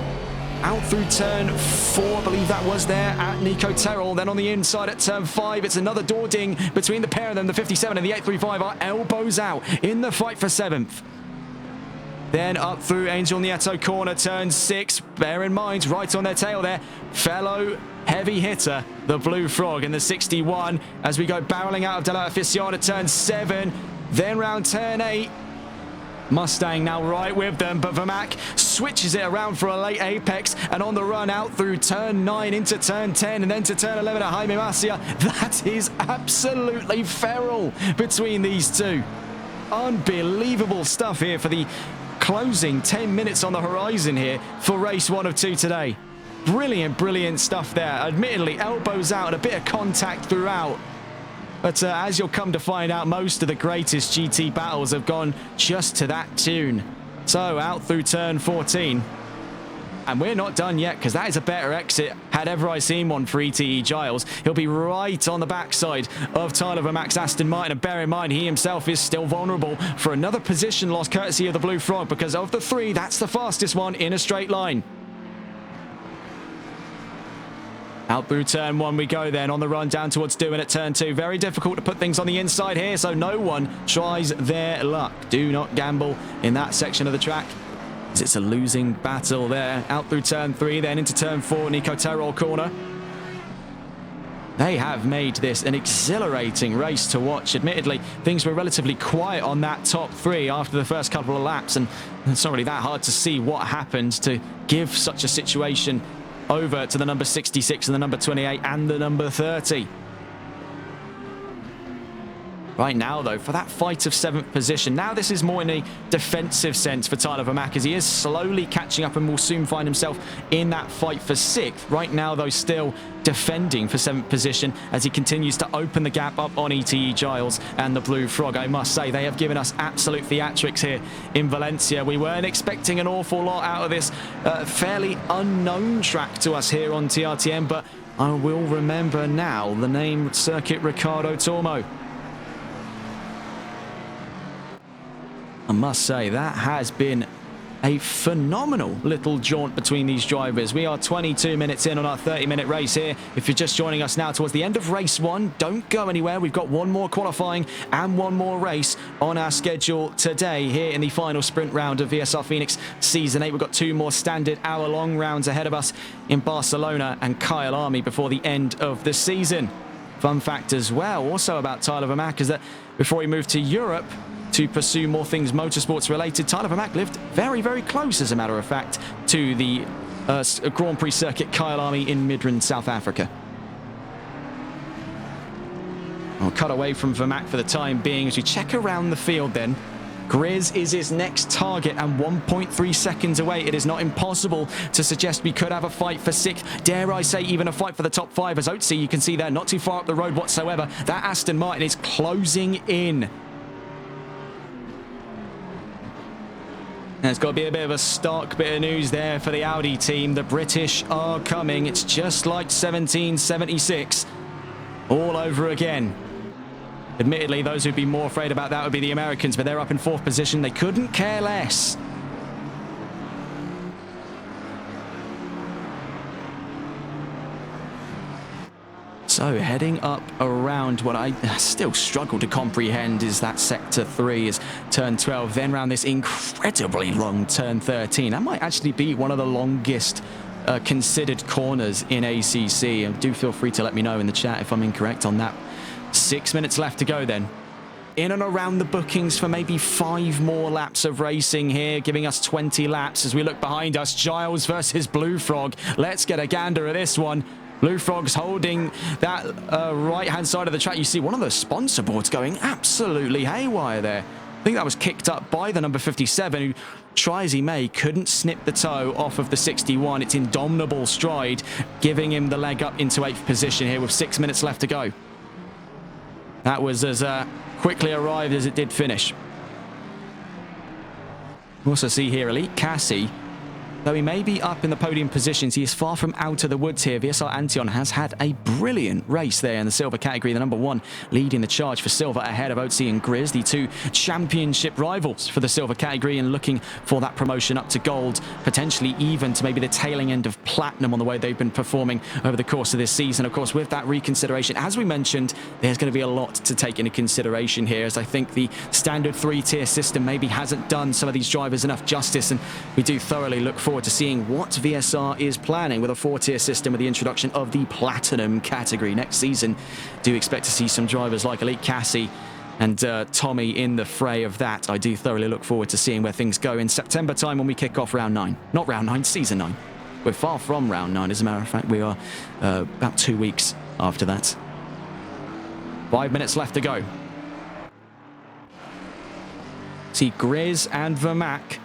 Out through turn 4, I believe that was there, at Nico Terrell. Then on the inside at turn 5, it's another door ding between the pair of them. The 57 and the 835 are elbows out in the fight for 7th. Then up through Angel Nieto corner, turn 6. Bear in mind, right on their tail there, fellow heavy hitter, the Blue Frog in the 61. As we go barreling out of De La Afición at turn 7. Then round turn 8. Mustang now right with them, but Vermaak switches it around for a late apex, and on the run out through turn 9 into turn 10 and then to turn 11 at Jaime Macia. That is absolutely feral between these two. Unbelievable stuff here for the closing 10 minutes on the horizon here for race 1 of 2 today. Brilliant, brilliant stuff there. Admittedly, elbows out and a bit of contact throughout. But as you'll come to find out, most of the greatest GT battles have gone just to that tune. So out through turn 14. And we're not done yet, because that is a better exit had ever I seen one for ETE Giles. He'll be right on the backside of Tyler Vermack's Aston Martin. And bear in mind, he himself is still vulnerable for another position loss courtesy of the Blue Frog, because of the three, that's the fastest one in a straight line. Out through turn one we go then, on the run down towards Doohan at turn two. Very difficult to put things on the inside here, so no one tries their luck. Do not gamble in that section of the track, as it's a losing battle there. Out through turn three, then into turn four, Nico Terrell corner. They have made this an exhilarating race to watch. Admittedly, things were relatively quiet on that top three after the first couple of laps, and it's not really that hard to see what happened to give such a situation over to the number 66 and the number 28 and the number 30. Right now, though, for that fight of 7th position, now this is more in a defensive sense for Tyler Vermack, as he is slowly catching up and will soon find himself in that fight for 6th. Right now, though, still defending for 7th position as he continues to open the gap up on ETE Giles and the Blue Frog. I must say, they have given us absolute theatrics here in Valencia. We weren't expecting an awful lot out of this fairly unknown track to us here on TRTN, but I will remember now the name Circuit Ricardo Tormo. I must say, that has been a phenomenal little jaunt between these drivers. We are 22 minutes in on our 30-minute race here. If you're just joining us now towards the end of race one, don't go anywhere. We've got one more qualifying and one more race on our schedule today here in the final sprint round of VSR Phoenix Season 8. We've got 2 more standard hour-long rounds ahead of us in Barcelona and Kyle Army before the end of the season. Fun fact as well, also about Tyler Vermack, is that before he moved to Europe to pursue more things motorsports related, Tyler Vermack lived very, very close, as a matter of fact, to the Grand Prix circuit Kyle Army in Midrand, South Africa. I'll cut away from Vermack for the time being as we check around the field then. Grizz is his next target and 1.3 seconds away. It is not impossible to suggest we could have a fight for 6th. Dare I say even a fight for the top 5, as Oatsy, you can see there, not too far up the road whatsoever. That Aston Martin is closing in. There's got to be a bit of a stark bit of news there for the Audi team. The British are coming. It's just like 1776 all over again. Admittedly, those who'd be more afraid about that would be the Americans, but they're up in 4th position. They couldn't care less. So heading up around what I still struggle to comprehend is that sector 3 is turn 12, then round this incredibly long turn 13. That might actually be one of the longest considered corners in ACC. And do feel free to let me know in the chat if I'm incorrect on that. 6 minutes left to go then. In and around the bookings for maybe 5 more laps of racing here, giving us 20 laps as we look behind us. Giles versus Blue Frog. Let's get a gander at this one. Blue Frog's holding that right-hand side of the track. You see one of the sponsor boards going absolutely haywire there. I think that was kicked up by the number 57, who, try as he may, couldn't snip the toe off of the 61. It's indomitable stride, giving him the leg up into 8th position here with 6 minutes left to go. That was as quickly arrived as it did finish. We also see here Elite Cassie. Though he may be up in the podium positions, he is far from out of the woods here. VSR Antion has had a brilliant race there in the silver category. The number 1 leading the charge for silver ahead of Oatsy and Grizz, the 2 championship rivals for the silver category, and looking for that promotion up to gold, potentially even to maybe the tailing end of platinum on the way they've been performing over the course of this season. Of course, with that reconsideration, as we mentioned, there's going to be a lot to take into consideration here, as I think the standard 3-tier system maybe hasn't done some of these drivers enough justice, and we do thoroughly look forward to seeing what VSR is planning with a 4-tier system with the introduction of the platinum category next season. Do expect to see some drivers like Elite Cassie and Tommy in the fray of that. I do thoroughly look forward to seeing where things go in September time when we kick off round 9. Not round 9, season 9. We're far from round 9, as a matter of fact. We are about 2 weeks after that. 5 minutes left to go. See Grizz and Vermack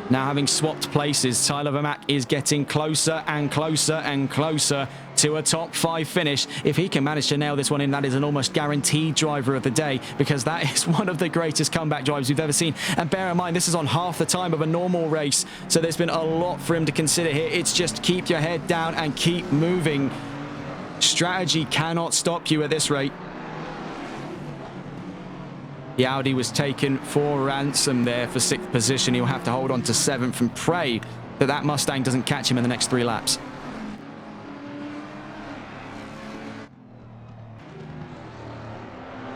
now having swapped places. Tyler Vermack is getting closer and closer and closer to a top 5 finish. If he can manage to nail this one in, that is an almost guaranteed driver of the day, because that is one of the greatest comeback drives we've ever seen. And bear in mind, this is on half the time of a normal race, so there's been a lot for him to consider here. It's just keep your head down and keep moving. Strategy cannot stop you at this rate. The Audi was taken for ransom there for 6th position. He'll have to hold on to 7th and pray that that Mustang doesn't catch him in the next 3 laps.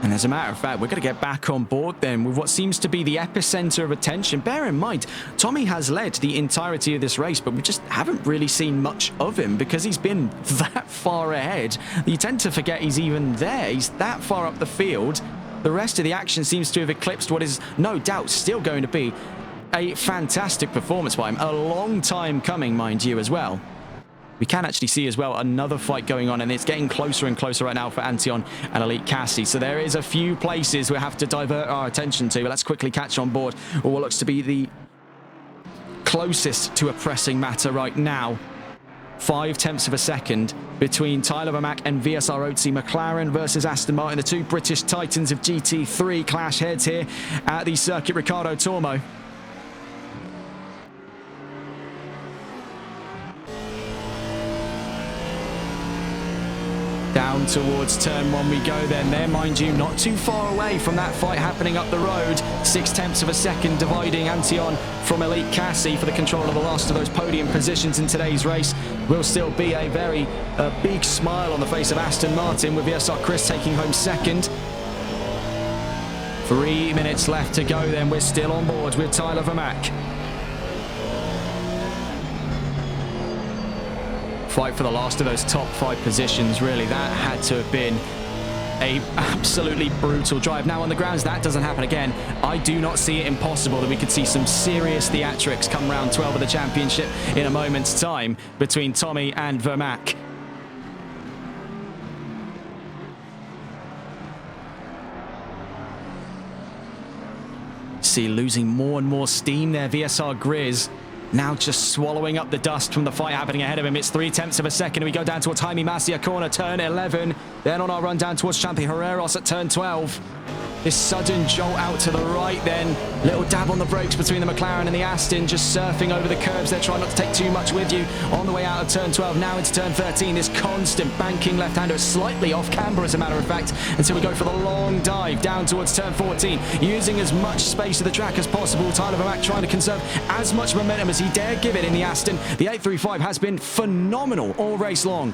And as a matter of fact, we're going to get back on board then with what seems to be the epicenter of attention. Bear in mind, Tommy has led the entirety of this race, but we just haven't really seen much of him because he's been that far ahead. You tend to forget he's even there. He's that far up the field. The rest of the action seems to have eclipsed what is no doubt still going to be a fantastic performance by him. A long time coming, mind you, as well. We can actually see as well another fight going on, and it's getting closer and closer right now for Antion and Elite Cassie. So there is a few places we have to divert our attention to. But let's quickly catch on board what looks to be the closest to a pressing matter right now. 0.5 of a second between Tyler Vermaak and VSR Otzi. McLaren versus Aston Martin. The two British titans of GT3 clash heads here at the Circuit Ricardo Tormo. Down towards turn 1 we go then. There, mind you, not too far away from that fight happening up the road. 0.6 of a second dividing Antion from Elite Cassie for the control of the last of those podium positions in today's race. Will still be a very big smile on the face of Aston Martin, with VSR Chris taking home 2nd. 3 minutes left to go then. We're still on board with Tyler Vermaak. Fight for the last of those top 5 positions, really. That had to have been a absolutely brutal drive. Now on the grounds, that doesn't happen again. I do not see it impossible that we could see some serious theatrics come round 12 of the championship in a moment's time between Tommy and Vermaak. See, losing more and more steam there, VSR Grizz. Now just swallowing up the dust from the fight happening ahead of him. It's 0.3 of a second. We go down towards Jaime Masia corner, turn 11. Then on our run down towards Champi Herreros at turn 12. This sudden jolt out to the right then. Little dab on the brakes between the McLaren and the Aston, just surfing over the curbs. They're trying not to take too much with you on the way out of turn 12. Now into turn 13. This constant banking left-hander, slightly off camber as a matter of fact, until we go for the long dive down towards turn 14. Using as much space of the track as possible. Tyler Vermaak trying to conserve as much momentum as he dare give it in the Aston. The 835 has been phenomenal all race long.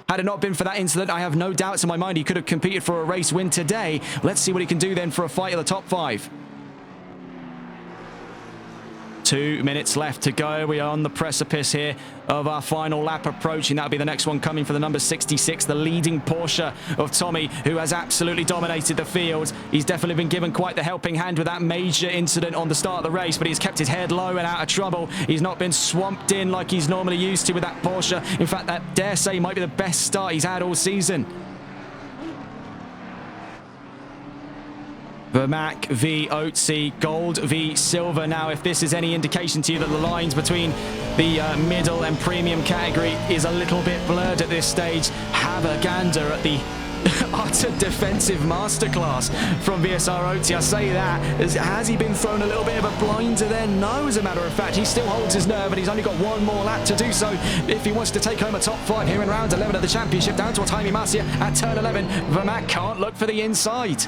Had it not been for that incident, I have no doubts in my mind he could have competed for a race win today. Let's see what he can do then for a fight of the top 5. 2 minutes left to go. We are on the precipice here of our final lap approaching. That'll be the next one coming for the number 66, the leading Porsche of Tommy, who has absolutely dominated the field. He's definitely been given quite the helping hand with that major incident on the start of the race, but he's kept his head low and out of trouble. He's not been swamped in like he's normally used to with that Porsche. In fact, that dare say might be the best start he's had all season. Vermaak v Otzi, gold v silver. Now, if this is any indication to you that the lines between the middle and premium category is a little bit blurred at this stage, have a gander at the utter defensive masterclass from VSR Otzi. I say that, has he been thrown a little bit of a blinder there? No, as a matter of fact, he still holds his nerve, and he's only got one more lap to do so if he wants to take home a top 5 here in round 11 of the championship. Down towards Jaime Masia at turn 11. Vermaak can't look for the inside.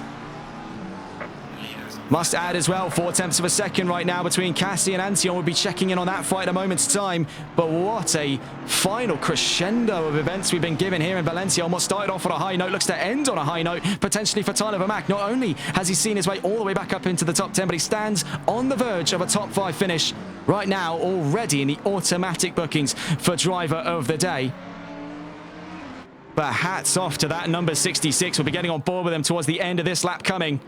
Must add as well, 0.4 of a second right now between Cassie and Antion. We'll be checking in on that fight in a moment's time. But what a final crescendo of events we've been given here in Valencia. Almost started off on a high note, looks to end on a high note, potentially for Tyler Vermaak. Not only has he seen his way all the way back up into the top 10, but he stands on the verge of a top 5 finish right now, already in the automatic bookings for driver of the day. But hats off to that number 66. We'll be getting on board with him towards the end of this lap coming.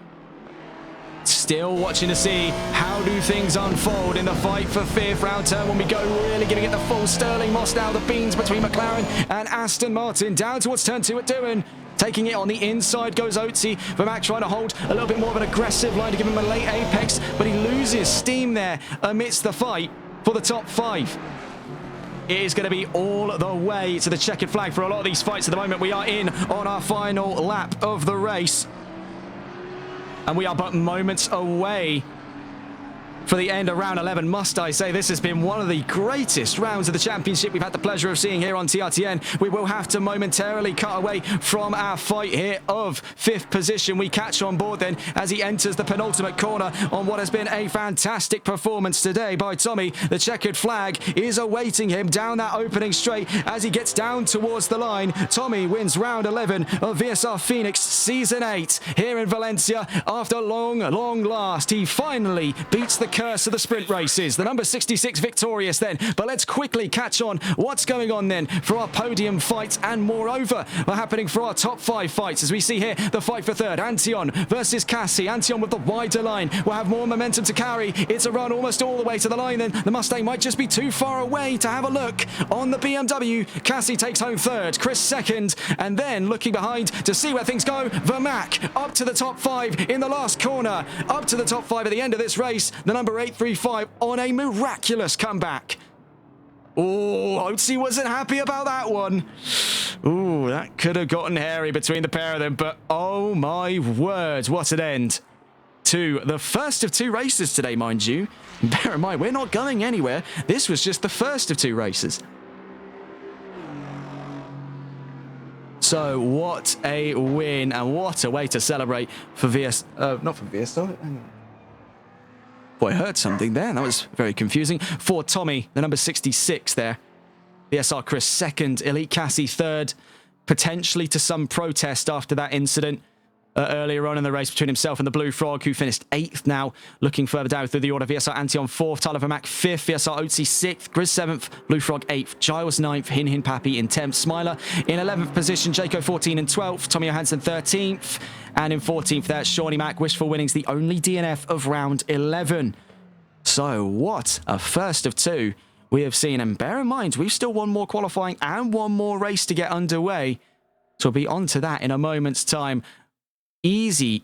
Still watching to see how do things unfold in the fight for 5th. Round turn when we go, really giving it the full Sterling Moss now. The beans between McLaren and Aston Martin. Down towards turn 2 at Doohan. Taking it on the inside goes Otzi. Vermaak trying to hold a little bit more of an aggressive line to give him a late apex, but he loses steam there amidst the fight for the top 5. It is going to be all the way to the checkered flag for a lot of these fights at the moment. We are in on our final lap of the race. And we are but moments away for the end of round 11, must I say. This has been one of the greatest rounds of the championship we've had the pleasure of seeing here on TRTN. We will have to momentarily cut away from our fight here of 5th position. We catch on board then as he enters the penultimate corner on what has been a fantastic performance today by Tommy. The checkered flag is awaiting him down that opening straight as he gets down towards the line. Tommy wins round 11 of VSR Phoenix Season 8 here in Valencia. After long last, he finally beats the curse of the sprint races. The number 66 victorious then. But let's quickly catch on what's going on then for our podium fights, and moreover are happening for our top 5 fights. As we see here, the fight for third, Antion versus Cassie. Antion with the wider line will have more momentum to carry. It's a run almost all the way to the line then. The Mustang might just be too far away to have a look on the BMW. Cassie takes home third, Chris second, and then looking behind to see where things go, Vermac up to the top 5 in the last corner, up to the top 5 at the end of this race. The number 835 on a miraculous comeback. Oh, Otzi wasn't happy about that one. Oh, that could have gotten hairy between the pair of them, but oh my word, what an end to the first of 2 races today, mind you. Bear in mind, we're not going anywhere. This was just the first of 2 races. So what a win, and what a way to celebrate for not for VSR. Boy, I heard something there. That was very confusing. For Tommy, the number 66 there. VSR Chris second, Elite Cassie third. Potentially to some protest after that incident earlier on in the race between himself and the Blue Frog, who finished 8th now. Looking further down through the order, VSR Antion 4th, Tyler Vermac 5th, VSR Otzi 6th, Grizz 7th, Blue Frog 8th, Giles 9th, Hin Hin Pappy in 10th, Smiler in 11th position, Jaco 14 and 12th, Tommy Johansson 13th, and in 14th there, Shawnee Mac, Wishful Winnings, the only DNF of round 11. So what a first of 2 we have seen, and bear in mind, we've still one more qualifying and one more race to get underway. So we'll be on to that in a moment's time. Easy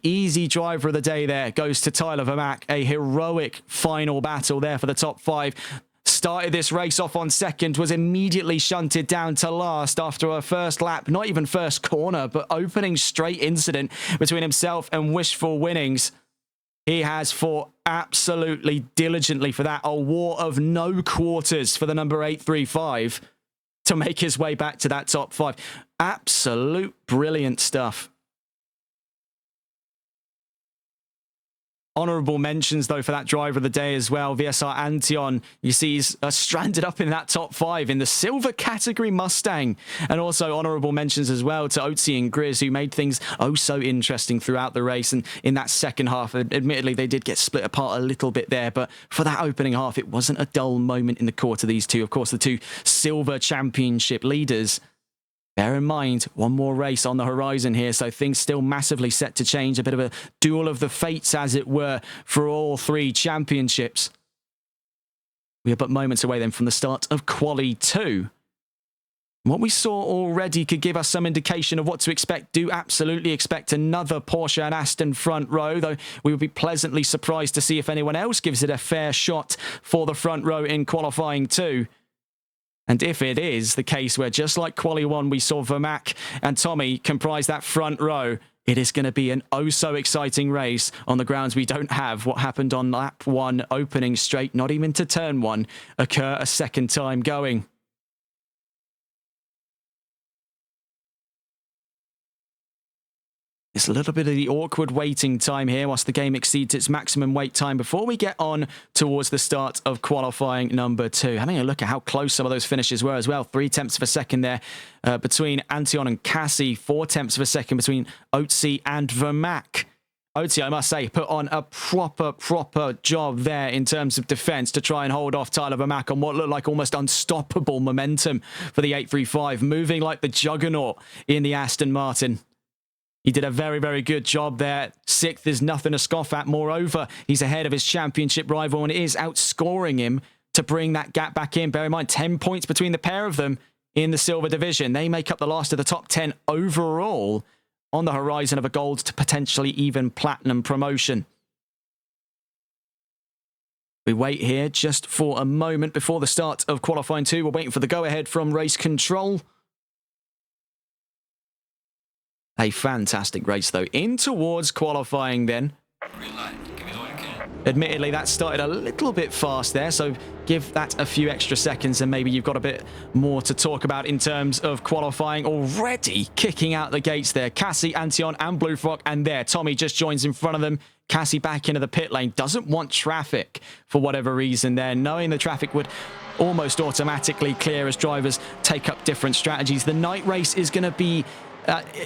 driver of the day there goes to Tyler Vermac. A heroic final battle there for the top 5. Started this race off on second, was immediately shunted down to last after a first lap, not even first corner, but opening straight incident between himself and Wishful Winnings. He has fought absolutely diligently for that. A war of no quarters for the number 835 to make his way back to that top 5. Absolute brilliant stuff. Honourable mentions, though, for that driver of the day as well. VSR Antion, you see, he's stranded up in that top 5 in the silver category Mustang. And also honourable mentions as well to Otzi and Grizz, who made things oh so interesting throughout the race. And in that second half, admittedly, they did get split apart a little bit there. But for that opening half, it wasn't a dull moment in the court of these two. Of course, the 2 silver championship leaders. Bear in mind, one more race on the horizon here, so things still massively set to change. A bit of a duel of the fates, as it were, for all 3 championships. We are but moments away then from the start of Quali 2. What we saw already could give us some indication of what to expect. Do absolutely expect another Porsche and Aston front row, though we would be pleasantly surprised to see if anyone else gives it a fair shot for the front row in qualifying 2. And if it is the case where, just like Quali 1, we saw Vermac and Tommy comprise that front row, it is going to be an oh-so-exciting race on the grounds we don't have what happened on lap 1 opening straight, not even to turn 1, occur a second time going. It's a little bit of the awkward waiting time here whilst the game exceeds its maximum wait time before we get on towards the start of qualifying number 2. Having a look at how close some of those finishes were as well. 3/10 of a second there between Antion and Cassie. 4/10 of a second between Otzi and Vermac. Otzi, I must say, put on a proper job there in terms of defence to try and hold off Tyler Vermac on what looked like almost unstoppable momentum for the 835, moving like the juggernaut in the Aston Martin. He did a very good job there. 6th is nothing to scoff at. Moreover, he's ahead of his championship rival and is outscoring him to bring that gap back in. Bear in mind, 10 points between the pair of them in the silver division. They make up the last of the top 10 overall on the horizon of a gold to potentially even platinum promotion. We wait here just for a moment before the start of qualifying 2. We're waiting for the go-ahead from race control. A fantastic race, though. In towards qualifying then. Admittedly, that started a little bit fast there, so give that a few extra seconds and maybe you've got a bit more to talk about in terms of qualifying. Already kicking out the gates there. Cassie, Antion and Blue Frog, and there, Tommy just joins in front of them. Cassie back into the pit lane. Doesn't want traffic for whatever reason there, knowing the traffic would almost automatically clear as drivers take up different strategies. The night race is going to be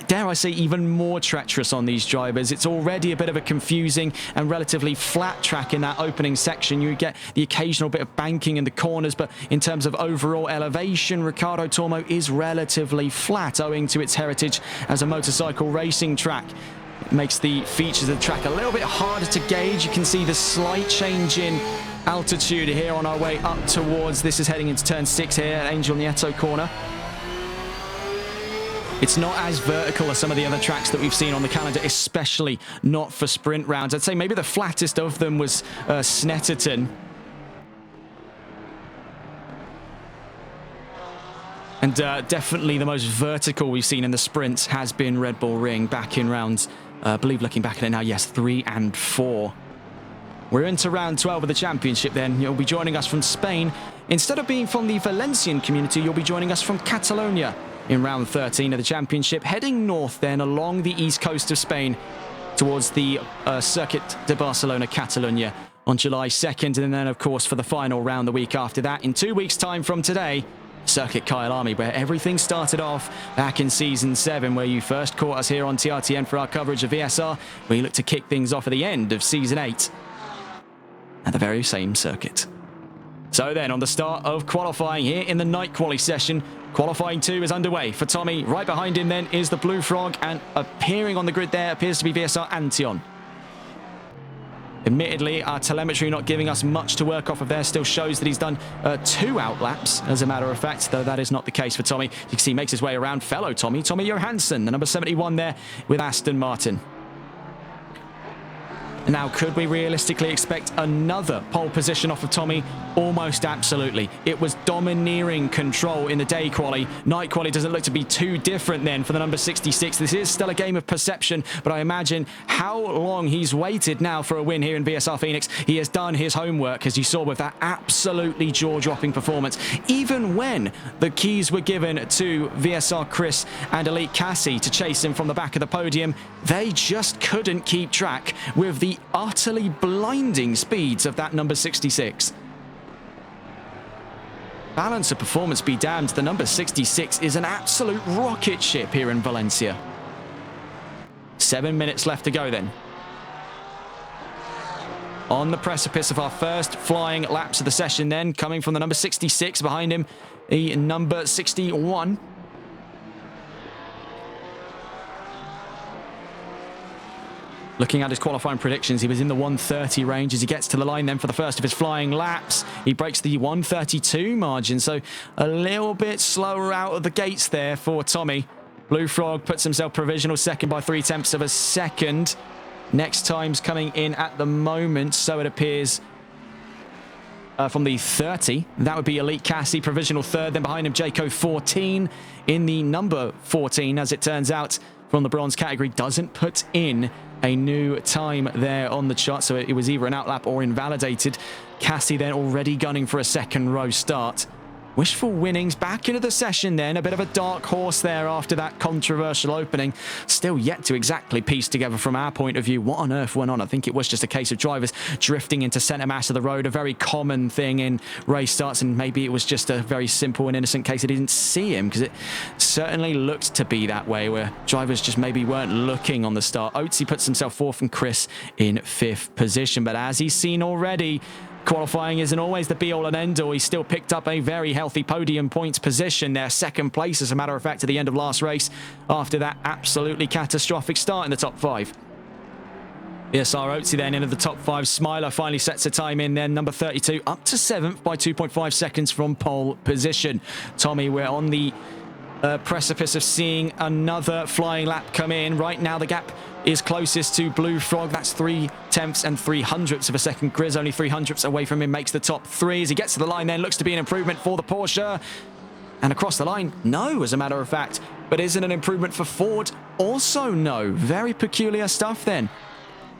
dare I say, even more treacherous on these drivers. It's already a bit of a confusing and relatively flat track in that opening section. You get the occasional bit of banking in the corners, but in terms of overall elevation, Ricardo Tormo is relatively flat owing to its heritage as a motorcycle racing track. It makes the features of the track a little bit harder to gauge. You can see the slight change in altitude here on our way up towards, this is heading into turn 6 here at Angel Nieto corner. It's not as vertical as some of the other tracks that we've seen on the calendar, especially not for sprint rounds. I'd say maybe the flattest of them was Snetterton. And definitely the most vertical we've seen in the sprints has been Red Bull Ring back in rounds, I believe looking back at it now, yes, 3 and 4. We're into round 12 of the championship then. You'll be joining us from Spain. Instead of being from the Valencian community, you'll be joining us from Catalonia in round 13 of the championship, heading north then along the east coast of Spain towards the Circuit de Barcelona, Catalonia on July 2nd. And then, of course, for the final round the week after that, in 2 weeks' time from today, Circuit Kyalami, where everything started off back in Season 7, where you first caught us here on TRTN for our coverage of VSR. We look to kick things off at the end of Season 8 at the very same circuit. So then, on the start of qualifying here in the night quali session, qualifying 2 is underway for Tommy. Right behind him then is the Blue Frog, and appearing on the grid there appears to be VSR Antion. Admittedly, our telemetry not giving us much to work off of there, still shows that he's done 2 outlaps, as a matter of fact, though that is not the case for Tommy. You can see he makes his way around fellow Tommy Johansson, the number 71 there with Aston Martin. Now, could we realistically expect another pole position off of Tommy? Almost absolutely. It was domineering control in the day quali. Night quali doesn't look to be too different then for the number 66. This is still a game of perception, but I imagine how long he's waited now for a win here in VSR Phoenix. He has done his homework, as you saw with that absolutely jaw-dropping performance. Even when the keys were given to VSR Chris and Elite Cassie to chase him from the back of the podium, they just couldn't keep track with the utterly blinding speeds of that number 66. Balance of performance be damned, the number 66 is an absolute rocket ship here in Valencia. 7 minutes left to go then. On the precipice of our first flying laps of the session then, coming from the number 66, behind him the number 61. Looking at his qualifying predictions, he was in the 130 range as he gets to the line then for the first of his flying laps. He breaks the 132 margin, so a little bit slower out of the gates there for Tommy. Blue Frog puts himself provisional second by 0.3 of a second. Next time's coming in at the moment, so it appears, from the 30. That would be Elite Cassie, provisional third. Then behind him, Jayco 14 in the number 14, as it turns out, from the bronze category, doesn't put in a new time there on the chart, so it was either an outlap or invalidated. Cassie then already gunning for a second row start. Wishful winnings back into the session then. A bit of a dark horse there after that controversial opening. Still yet to exactly piece together from our point of view what on earth went on. I think it was just a case of drivers drifting into centre mass of the road, a very common thing in race starts, and maybe it was just a very simple and innocent case. They didn't see him, because it certainly looked to be that way, where drivers just maybe weren't looking on the start. Oatsy puts himself fourth and Chris in 5th position, but as he's seen already, qualifying isn't always the be-all and end-all. He still picked up a very healthy podium points position there. Second place, as a matter of fact, at the end of last race, after that absolutely catastrophic start in the top 5. VSR Oatsy then into the top 5. Smiler finally sets a time in then. Number 32 up to 7th by 2.5 seconds from pole position. Tommy, we're on the precipice of seeing another flying lap come in. Right now, the gap is closest to Blue Frog. That's 0.3 and 300ths of a second. Grizz only 300ths away from him, makes the top three. As he gets to the line then, looks to be an improvement for the Porsche. And across the line, no, as a matter of fact. But is it an improvement for Ford? Also no. Very peculiar stuff then.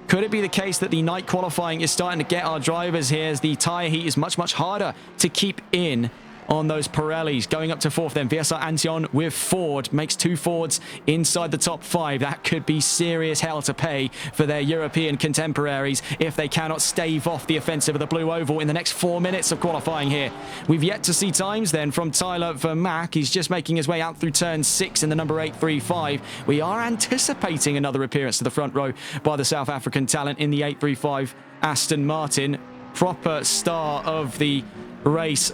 Could it be the case that the night qualifying is starting to get our drivers here as the tyre heat is much, much harder to keep in on those Pirellis? Going up to fourth then, VSR Antion with Ford. Makes two Fords inside the top five. That could be serious hell to pay for their European contemporaries if they cannot stave off the offensive of the Blue Oval in the next 4 minutes of qualifying here. We've yet to see times then from Tyler Vermaak. He's just making his way out through turn 6 in the number 835. We are anticipating another appearance to the front row by the South African talent in the 835 Aston Martin. Proper star of the race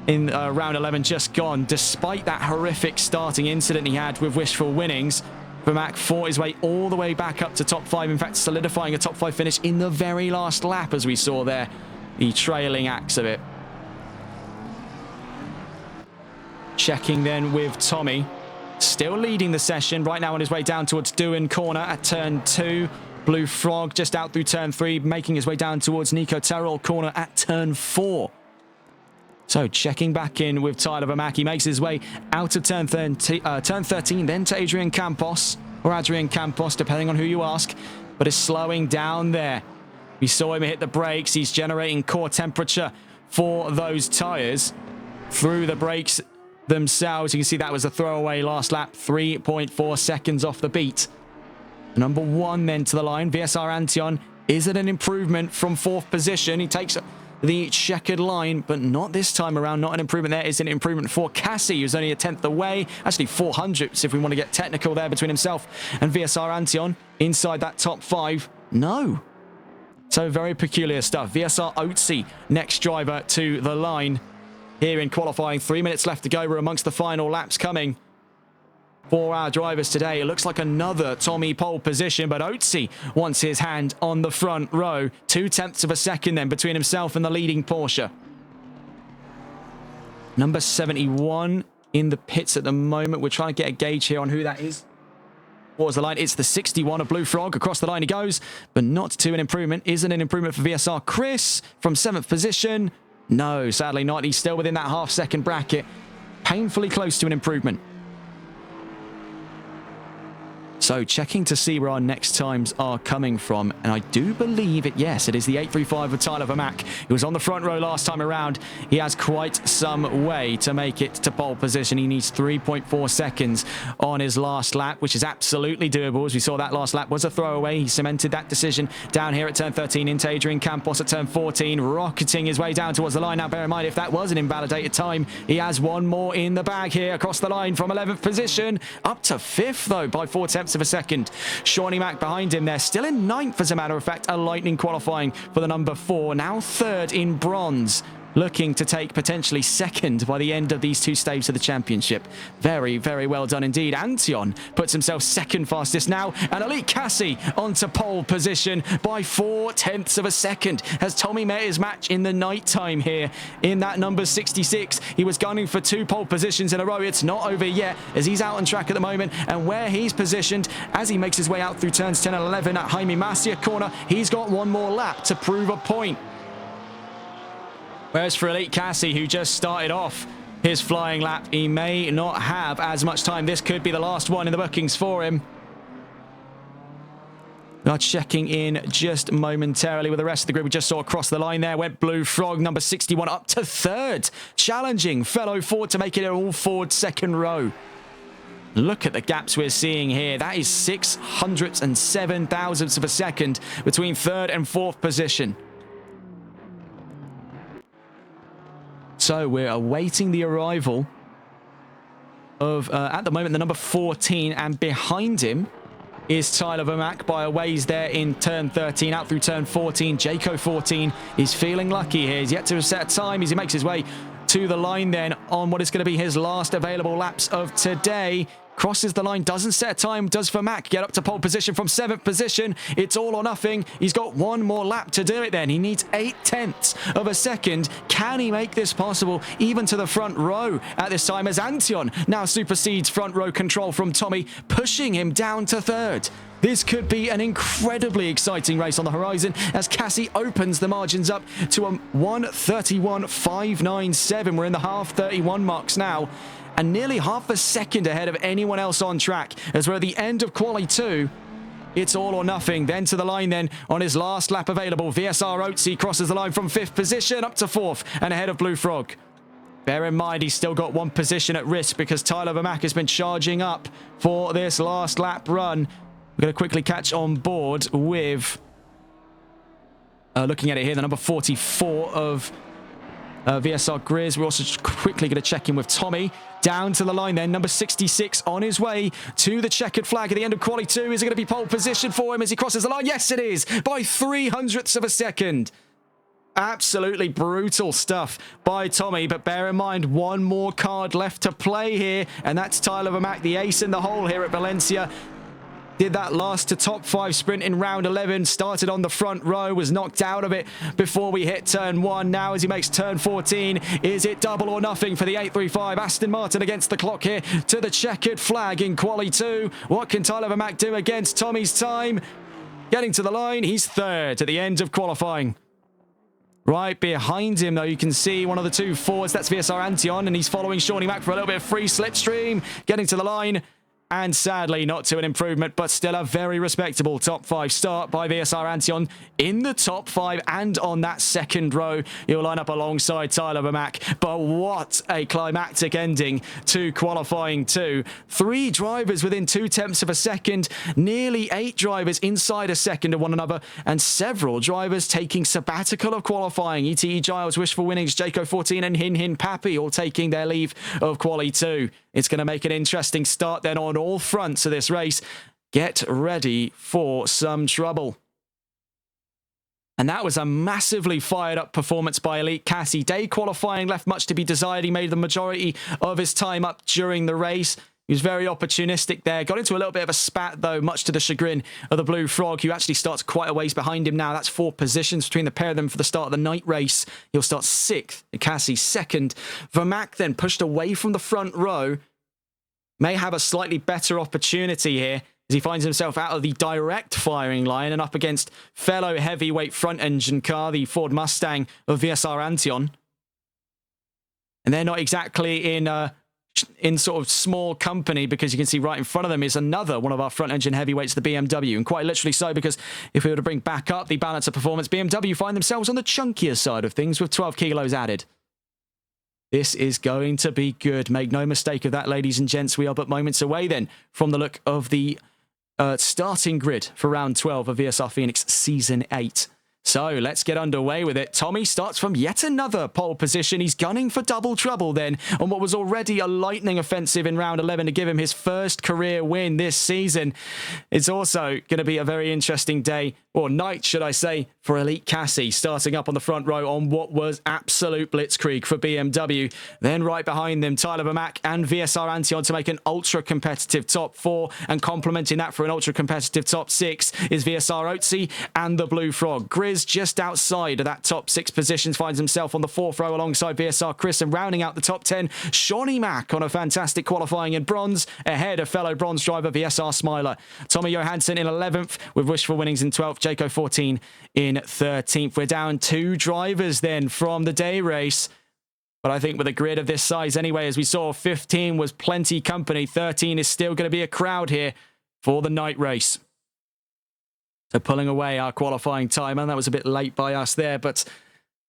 in round 11 just gone, despite that horrific starting incident he had with wishful winnings. Vermaak fought his way all the way back up to top 5, in fact solidifying a top 5 finish in the very last lap, as we saw there, the trailing acts of it. Checking then with Tommy, still leading the session right now on his way down towards Doohan Corner at turn 2. Blue Frog just out through turn 3, making his way down towards Nico Terrell Corner at turn 4. So checking back in with Tyler Vermaak. He makes his way out of turn 13, then to Adrian Campos, or Adrian Campos, depending on who you ask, but is slowing down there. We saw him hit the brakes. He's generating core temperature for those tyres through the brakes themselves. You can see that was a throwaway last lap, 3.4 seconds off the beat. Number 1 then to the line, VSR Antion. Is it an improvement from 4th position? He takes the checkered line, but not this time around. Not an improvement there. Is an improvement for Cassie, who's only a 10th away. Actually 400ths if we want to get technical there between himself and VSR Antion. Inside that top 5, no. So very peculiar stuff. VSR Otzi, next driver to the line here in qualifying. 3 minutes left to go. We're amongst the final laps coming for our drivers today. It looks like another Tommy pole position, but Otzi wants his hand on the front row. 0.2 of a second then between himself and the leading Porsche. Number 71 in the pits at the moment. We're trying to get a gauge here on who that is. Towards the line, it's the 61 of Blue Frog. Across the line he goes, but not to an improvement. Isn't an improvement for VSR Chris from 7th position? No, sadly not. He's still within that half-second bracket. Painfully close to an improvement. So checking to see where our next times are coming from. And I do believe it, yes, it is the 835 of Tyler Vermaak. He was on the front row last time around. He has quite some way to make it to pole position. He needs 3.4 seconds on his last lap, which is absolutely doable. As we saw, that last lap was a throwaway. He cemented that decision down here at turn 13 into Adrian Campos at turn 14, rocketing his way down towards the line. Now, bear in mind, if that was an invalidated time, he has one more in the bag here across the line from 11th position up to 5th, though, by 0.4 of a second. Shawnee Mack behind him there, still in 9th, as a matter of fact, a lightning qualifying for the number 4, now 3rd in bronze, looking to take potentially 2nd by the end of these 2 staves of the championship. Very, very well done indeed. Antion puts himself 2nd fastest now, and Elite Cassie onto pole position by 0.4 of a second. Has Tommy met his match in the night time here in that number 66? He was gunning for 2 pole positions in a row. It's not over yet, as he's out on track at the moment, and where he's positioned as he makes his way out through turns 10 and 11 at Jaime Masia corner, he's got one more lap to prove a point. Whereas for Elite Cassie, who just started off his flying lap, he may not have as much time. This could be the last one in the bookings for him. We are checking in just momentarily with the rest of the group. We just saw across the line there went Blue Frog, number 61, up to 3rd, challenging fellow Ford to make it an all-Ford 2nd row. Look at the gaps we're seeing here. That is 607 thousandths of a second between 3rd and 4th position. So we're awaiting the arrival of, at the moment, the number 14, and behind him is Tyler Vermaak by a ways there in turn 13, out through turn 14. Jaco 14 is feeling lucky here. He's yet to set a time as he makes his way to the line then on what is going to be his last available laps of today. crosses the line, doesn't set time, does Vermaak get up to pole position from 7th position. It's all or nothing. He's got one more lap to do it then. He needs 0.8 of a second. Can he make this possible even to the front row at this time, as Antion now supersedes front row control from Tommy, pushing him down to 3rd. This could be an incredibly exciting race on the horizon as Cassie opens the margins up to a 1:31.597. We're in the half 31 marks now, and nearly half a second ahead of anyone else on track as we're at the end of Quali 2. It's all or nothing. Then to the line then on his last lap available. VSR Oatsy crosses the line from 5th position up to 4th and ahead of Blue Frog. Bear in mind, he's still got one position at risk because Tyler Vermaak has been charging up for this last lap run. We're going to quickly catch on board with, looking at it here, the number 44 of VSR Grizz. We're also quickly going to check in with Tommy. Down to the line then, number 66 on his way to the checkered flag at the end of Quali 2. Is it going to be pole position for him as he crosses the line? Yes, it is, by 0.03 of a second. Absolutely brutal stuff by Tommy, but bear in mind, one more card left to play here, and that's Tyler Vermaak, the ace in the hole here at Valencia. Did that last to top 5 sprint in round 11, started on the front row, was knocked out of it before we hit turn 1. Now as he makes turn 14, is it double or nothing for the 835? Aston Martin against the clock here to the checkered flag in Quali 2. What can Tyler Vermaak do against Tommy's time? Getting to the line, he's 3rd at the end of qualifying. Right behind him, though, you can see one of the 2 forwards. That's VSR Antion, and he's following Shawnee Mack for a little bit of free slipstream. Getting to the line. And sadly, not to an improvement, but still a very respectable top 5 start by VSR Antion in the top 5 and on that second row. He'll line up alongside Tyler Vermaak. But what a climactic ending to qualifying 2. 3 drivers within 0.2 of a second, nearly 8 drivers inside a second of one another, and several drivers taking sabbatical of qualifying. ETE Giles, Wishful Winnings, Jaco 14 and Hin Hin Pappy all taking their leave of Quali 2. It's going to make an interesting start then on all fronts of this race. Get ready for some trouble. And that was a massively fired up performance by Elite Cassie. Day qualifying left much to be desired. He made the majority of his time up during the race. He was very opportunistic there. Got into a little bit of a spat, though, much to the chagrin of the Blue Frog, who actually starts quite a ways behind him now. That's 4 positions between the pair of them for the start of the night race. He'll start 6th, Cassie 2nd. Vermaak then pushed away from the front row. May have a slightly better opportunity here as he finds himself out of the direct firing line and up against fellow heavyweight front engine car, the Ford Mustang of VSR Antion. And they're not exactly in sort of small company, because you can see right in front of them is another one of our front engine heavyweights, the BMW, and quite literally so, because if we were to bring back up the balance of performance, BMW find themselves on the chunkier side of things with 12 kilos added. This is going to be good. Make no mistake of that, ladies and gents. We are but moments away then from the look of the starting grid for round 12 of VSR Phoenix Season 8. So let's get underway with it. Tommy starts from yet another pole position. He's gunning for double trouble then on what was already a lightning offensive in round 11 to give him his first career win this season. It's also going to be a very interesting day, or night, should I say, for Elite Cassie, starting up on the front row on what was absolute blitzkrieg for BMW. Then right behind them, Tyler Vermaak and VSR Antion to make an ultra-competitive top 4, and complementing that for an ultra-competitive top 6 is VSR Oatsy and the Blue Frog. Grizz just outside of that top 6 positions finds himself on the 4th row alongside VSR Chris, and rounding out the top 10, Shawnee Mack on a fantastic qualifying in bronze, ahead of fellow bronze driver VSR Smiler. Tommy Johansson in 11th with Wishful Winnings in 12th, Jaco 14 in 13th. We're down 2 drivers then from the day race. But I think with a grid of this size anyway, as we saw, 15 was plenty company. 13 is still going to be a crowd here for the night race. So pulling away our qualifying time, and that was a bit late by us there, but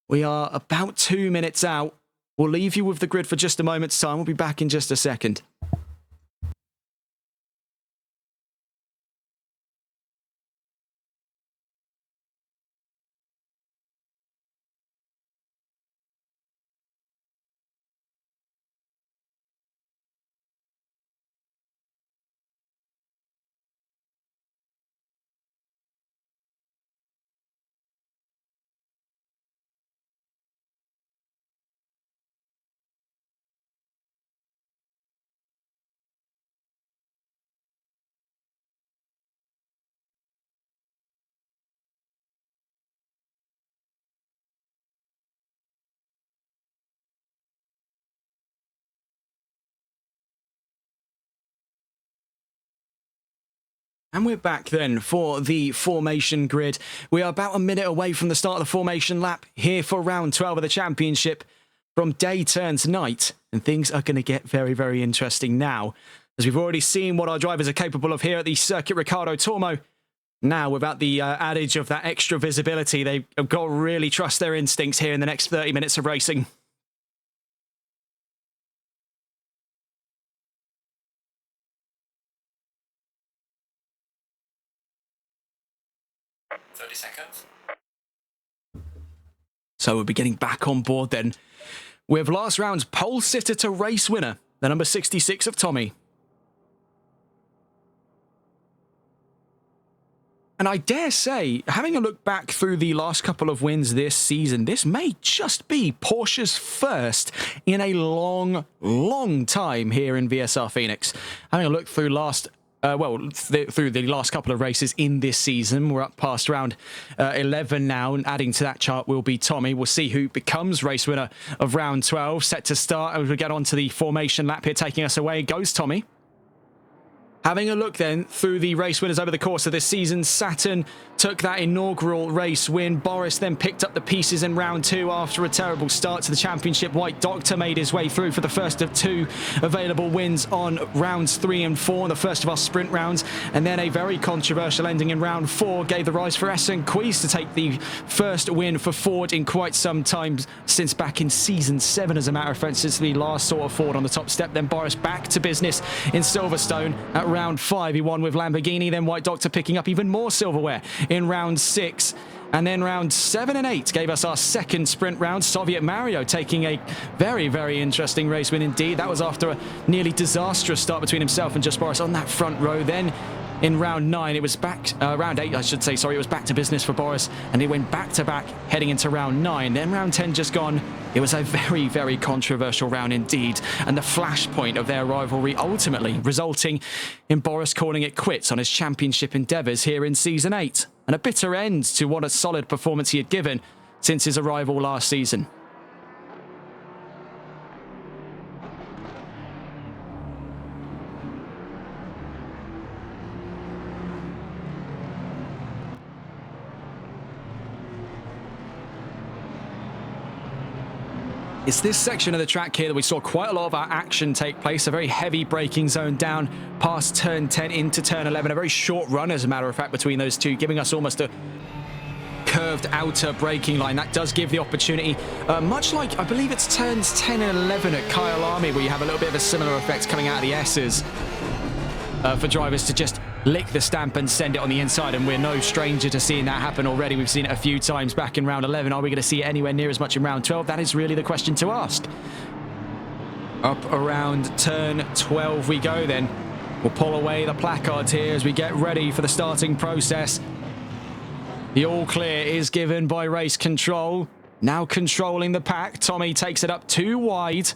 we are about 2 minutes out. We'll leave you with the grid for just a moment's time. We'll be back in just a second. And we're back then for the formation grid. We are about a minute away from the start of the formation lap here for round 12 of the championship. From day turns night, and things are going to get very, very interesting now, as we've already seen what our drivers are capable of here at the Circuit Ricardo Tormo. Now, without the adage of that extra visibility, they've got to really trust their instincts here in the next 30 minutes of racing. So we'll be getting back on board then with last round's pole sitter to race winner, the number 66 of Tommy. And I dare say, having a look back through the last couple of wins this season, this may just be Porsche's first in a long, long time here in VSR Phoenix. Having a look through through the last couple of races in this season, we're up past round 11 now, and adding to that chart will be Tommy. We'll see who becomes race winner of round 12. Set to start as we get on to the formation lap here. Taking us away goes Tommy. Having a look then through the race winners over the course of this season, Saturn took that inaugural race win. Boris then picked up the pieces in round 2 after a terrible start to the championship. White Doctor made his way through for the first of 2 available wins on rounds 3 and 4, the first of our sprint rounds. And then a very controversial ending in round 4 gave the rise for Essen Quees to take the first win for Ford in quite some time, since back in season 7, as a matter of fact, since the last saw of Ford on the top step. Then Boris back to business in Silverstone at round 5. He won with Lamborghini. Then White Doctor picking up even more silverware in round 6. And then round 7 and 8 gave us our second sprint round. Soviet Mario taking a very, very interesting race win indeed. That was after a nearly disastrous start between himself and Just Boris on that front row. Then in round 9, it was back, round 8, I should say, sorry, it was back to business for Boris, and it went back to back heading into round 9. Then round 10 just gone. It was a very, very controversial round indeed, and the flashpoint of their rivalry ultimately resulting in Boris calling it quits on his championship endeavours here in season 8, and a bitter end to what a solid performance he had given since his arrival last season. It's this section of the track here that we saw quite a lot of our action take place. A very heavy braking zone down past turn 10 into turn 11. A very short run, as a matter of fact, between those two, giving us almost a curved outer braking line. That does give the opportunity, much like, I believe it's turns 10 and 11 at Kyalami, where you have a little bit of a similar effect coming out of the S's, for drivers to just lick the stamp and send it on the inside, and we're no stranger to seeing that happen already. We've seen it a few times back in round 11. Are we going to see it anywhere near as much in round 12? That is really the question to ask. Up around turn 12 we go then. We'll pull away the placards here as we get ready for the starting process. The all clear is given by race control. Now controlling the pack. Tommy takes it up 2 wide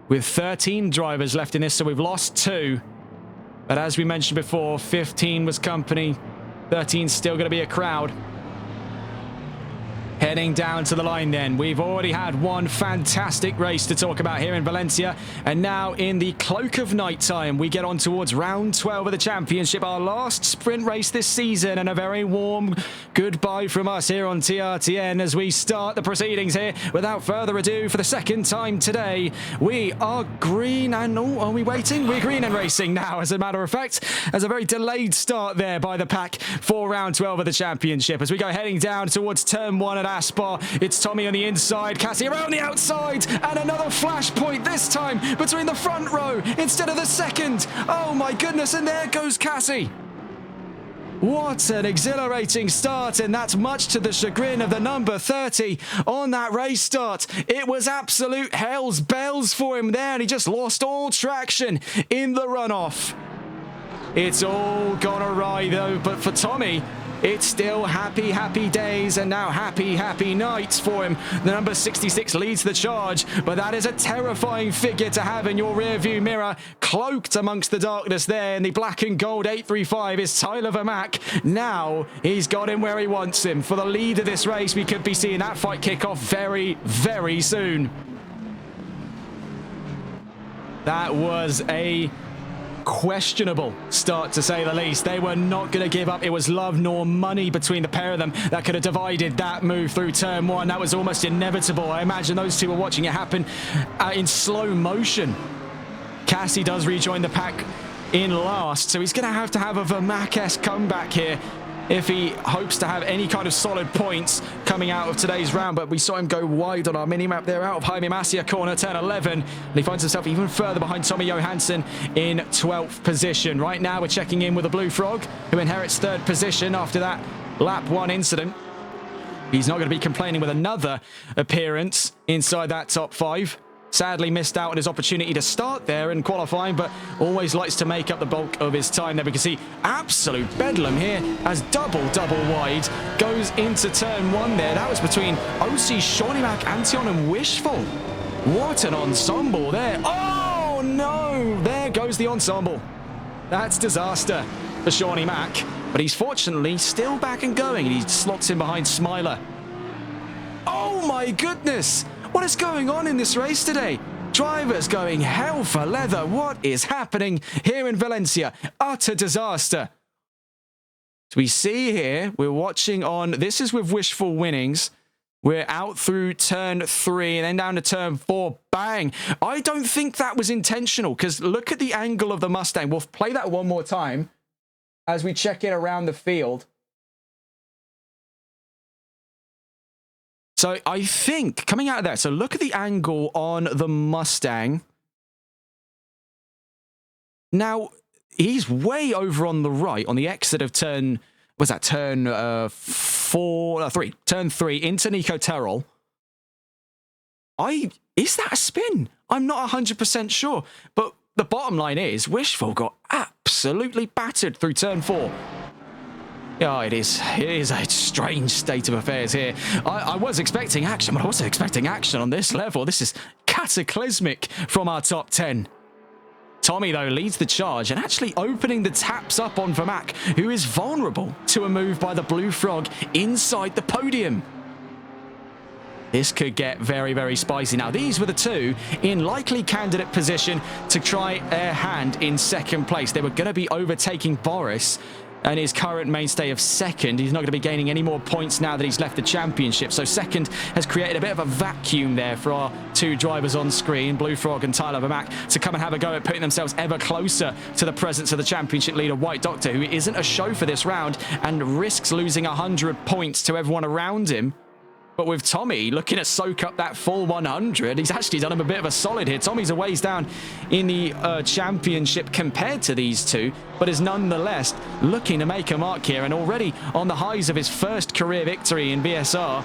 with 13 drivers left in this, so we've lost 2. But as we mentioned before, 15 was company, 13 still going to be a crowd. Heading down to the line then. We've already had one fantastic race to talk about here in Valencia. And now in the cloak of night time, we get on towards round 12 of the championship. Our last sprint race this season, and a very warm goodbye from us here on TRTN as we start the proceedings here. Without further ado, for the second time today, we are green and... Oh, are we waiting? We're green and racing now, as a matter of fact. As a very delayed start there by the pack for round 12 of the championship. As we go heading down towards turn 1 at Aspar, it's Tommy on the inside, Cassie around the outside, and another flashpoint, this time between the front row instead of the second. Oh my goodness, and there goes Cassie. What an exhilarating start, and that's much to the chagrin of the number 30 on that race start. It was absolute hell's bells for him there, and he just lost all traction in the runoff. It's all gone awry though, but for Tommy, it's still happy, happy days, and now happy, happy nights for him. The number 66 leads the charge, but that is a terrifying figure to have in your rearview mirror. Cloaked amongst the darkness there in the black and gold 835 is Tyler Vermack. Now he's got him where he wants him. For the lead of this race, we could be seeing that fight kick off very, very soon. That was a questionable start, to say the least. They were not going to give up. It was love nor money between the pair of them that could have divided that move through turn one. That was almost inevitable. I imagine those two were watching it happen in slow motion. Cassie does rejoin the pack in last, so he's going to have a Vermac-esque comeback here if he hopes to have any kind of solid points coming out of today's round. But we saw him go wide on our mini-map there out of Jaime Masia corner, turn 11. And he finds himself even further behind Tommy Johansson in 12th position. Right now, we're checking in with the Blue Frog, who inherits 3rd position after that lap 1 incident. He's not going to be complaining with another appearance inside that top 5. Sadly missed out on his opportunity to start there in qualifying, but always likes to make up the bulk of his time there. We can see absolute bedlam here as double wide goes into turn 1 there. That was between OC, Shawnee Mac, Antion and Wishful. What an ensemble there. Oh no, there goes the ensemble. That's disaster for Shawnee Mac, but he's fortunately still back and going, and he slots in behind Smiler. Oh my goodness! What is going on in this race today? Drivers going hell for leather. What is happening here in Valencia? Utter disaster. So we see here, we're watching on, this is with Wishful Winnings. We're out through turn 3 and then down to turn 4. Bang. I don't think that was intentional, because look at the angle of the Mustang. We'll play that one more time as we check in around the field. So I think coming out of there, so look at the angle on the Mustang. Now, he's way over on the right on the exit of turn, was that turn 3? Turn 3 into Nico Terrell. Is that a spin? I'm not 100% sure. But the bottom line is, Wishful got absolutely battered through turn 4. Oh, it is a strange state of affairs here. I was expecting action, but I wasn't expecting action on this level. This is cataclysmic from our top 10. Tommy, though, leads the charge and actually opening the taps up on Vermac, who is vulnerable to a move by the Blue Frog inside the podium. This could get very spicy. Now, these were the two in likely candidate position to try their hand in 2nd place. They were going to be overtaking Boris and his current mainstay of 2nd. He's not going to be gaining any more points now that he's left the championship. So 2nd has created a bit of a vacuum there for our 2 drivers on screen, Blue Frog and Tyler Vermac, to come and have a go at putting themselves ever closer to the presence of the championship leader, White Doctor, who isn't a show for this round and risks losing 100 points to everyone around him. But with Tommy looking to soak up that full 100, he's actually done him a bit of a solid here. Tommy's a ways down in the championship compared to these two, but is nonetheless looking to make a mark here, and already on the highs of his first career victory in VSR.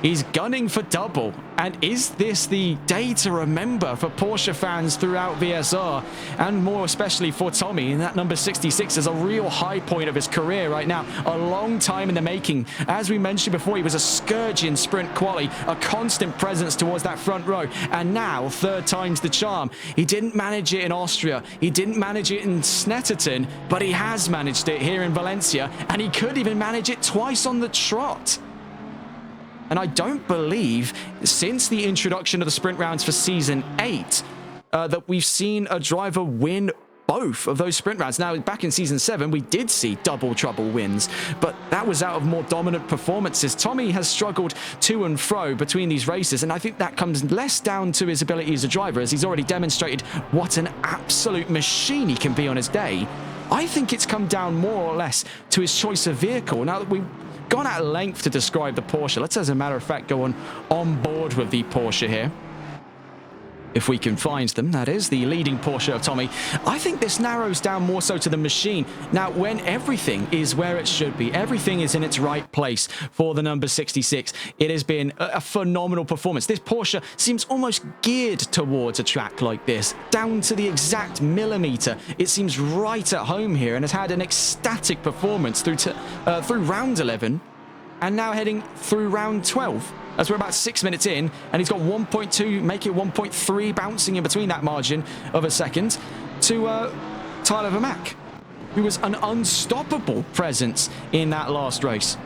He's gunning for double. And is this the day to remember for Porsche fans throughout VSR, and more especially for Tommy? And that number 66 is a real high point of his career right now. A long time in the making. As we mentioned before, he was a scourge in sprint quali, a constant presence towards that front row. And now, 3rd time's the charm. He didn't manage it in Austria. He didn't manage it in Snetterton, but he has managed it here in Valencia. And he could even manage it twice on the trot. And I don't believe, since the introduction of the sprint rounds for Season 8, that we've seen a driver win both of those sprint rounds. Now, back in Season 7, we did see double trouble wins, but that was out of more dominant performances. Tommy has struggled to and fro between these races, and I think that comes less down to his ability as a driver, as he's already demonstrated what an absolute machine he can be on his day. I think it's come down more or less to his choice of vehicle. Now that we've gone at length to describe the Porsche, let's, as a matter of fact, go on board with the Porsche here. If we can find them, that is, the leading Porsche of Tommy. I think this narrows down more so to the machine. Now, when everything is where it should be, everything is in its right place for the number 66, it has been a phenomenal performance. This Porsche seems almost geared towards a track like this, down to the exact millimeter. It seems right at home here, and has had an ecstatic performance through round 11, and now heading through round 12. As we're about 6 minutes in, and he's got 1.2, make it 1.3, bouncing in between that margin of a second to Tyler Vermac, who was an unstoppable presence in that last race.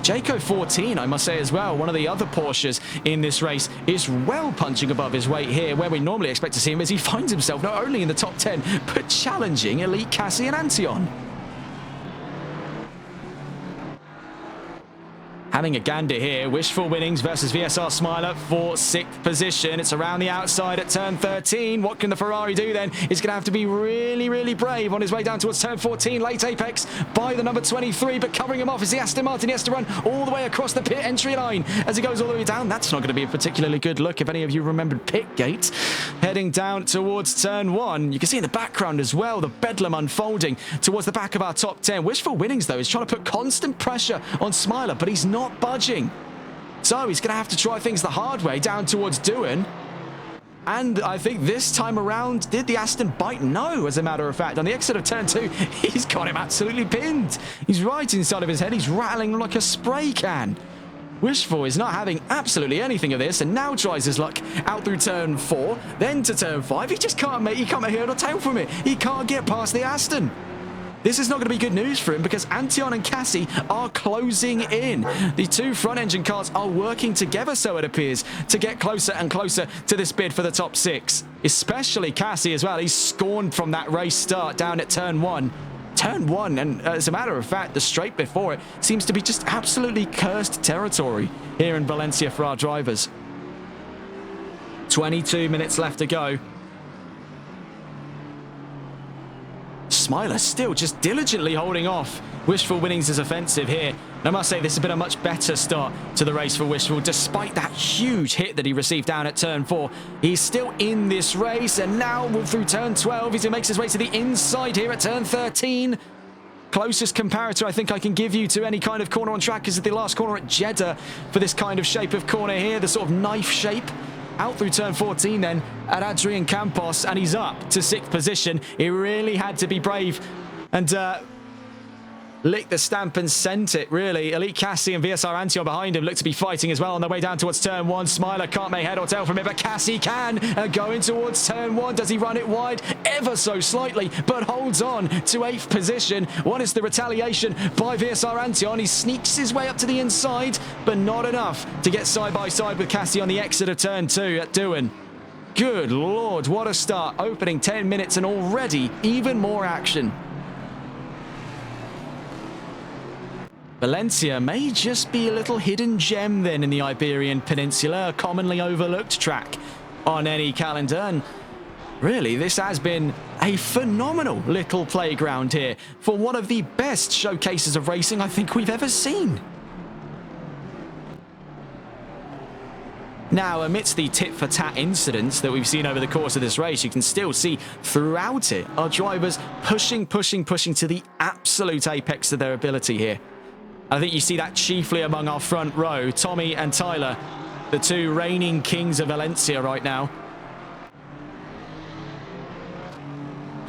Jayco 14, I must say as well, one of the other Porsches in this race, is well punching above his weight here, where we normally expect to see him as he finds himself not only in the top 10, but challenging Elite Cassie and Antion. Having a gander here, Wishful Winnings versus VSR Smiler for 6th position. It's around the outside at turn 13. What can the Ferrari do then? He's going to have to be really, really brave on his way down towards turn 14. Late apex by the number 23, but covering him off is the Aston Martin. He has to run all the way across the pit entry line as he goes all the way down. That's not going to be a particularly good look if any of you remembered pit gate. Heading down towards turn 1. You can see in the background as well the bedlam unfolding towards the back of our top 10. Wishful Winnings, though, is trying to put constant pressure on Smiler, but he's not budging. So he's going to have to try things the hard way down towards Doohan. And I think this time around, did the Aston bite? No, as a matter of fact. On the exit of turn 2, he's got him absolutely pinned. He's right inside of his head. He's rattling like a spray can. Wishful is not having absolutely anything of this and now tries his luck out through turn 4, then to turn 5. He just can't make head or tail from it. He can't get past the Aston. This is not going to be good news for him because Antion and Cassie are closing in. The two front-engine cars are working together, so it appears, to get closer and closer to this bid for the top 6. Especially Cassie as well. He's scorned from that race start down at turn 1. Turn 1, and as a matter of fact, the straight before it seems to be just absolutely cursed territory here in Valencia for our drivers. 22 minutes left to go. Smiler still just diligently holding off. Wishful Winnings is offensive here. And I must say this has been a much better start to the race for Wishful. Despite that huge hit that he received down at turn 4, he's still in this race. And now through turn 12, he makes his way to the inside here at turn 13. Closest comparator I think I can give you to any kind of corner on track is the last corner at Jeddah for this kind of shape of corner here, the sort of knife shape. Out through turn 14 then at Adrian Campos, and he's up to 6th position. He really had to be brave and licked the stamp and sent it, really. Elite Cassie and VSR Antion behind him look to be fighting as well on their way down towards turn 1. Smiler can't make head or tail from it, but Cassie can. Going towards turn 1. Does he run it wide? Ever so slightly, but holds on to 8th position. One is the retaliation by VSR Antion. He sneaks his way up to the inside, but not enough to get side by side with Cassie on the exit of turn 2 at Doohan. Good Lord, what a start. Opening 10 minutes and already even more action. Valencia may just be a little hidden gem then in the Iberian Peninsula, a commonly overlooked track on any calendar. And really, this has been a phenomenal little playground here for one of the best showcases of racing I think we've ever seen. Now, amidst the tit-for-tat incidents that we've seen over the course of this race, you can still see throughout it our drivers pushing to the absolute apex of their ability here. I think you see that chiefly among our front row, Tommy and Tyler, the two reigning kings of Valencia right now.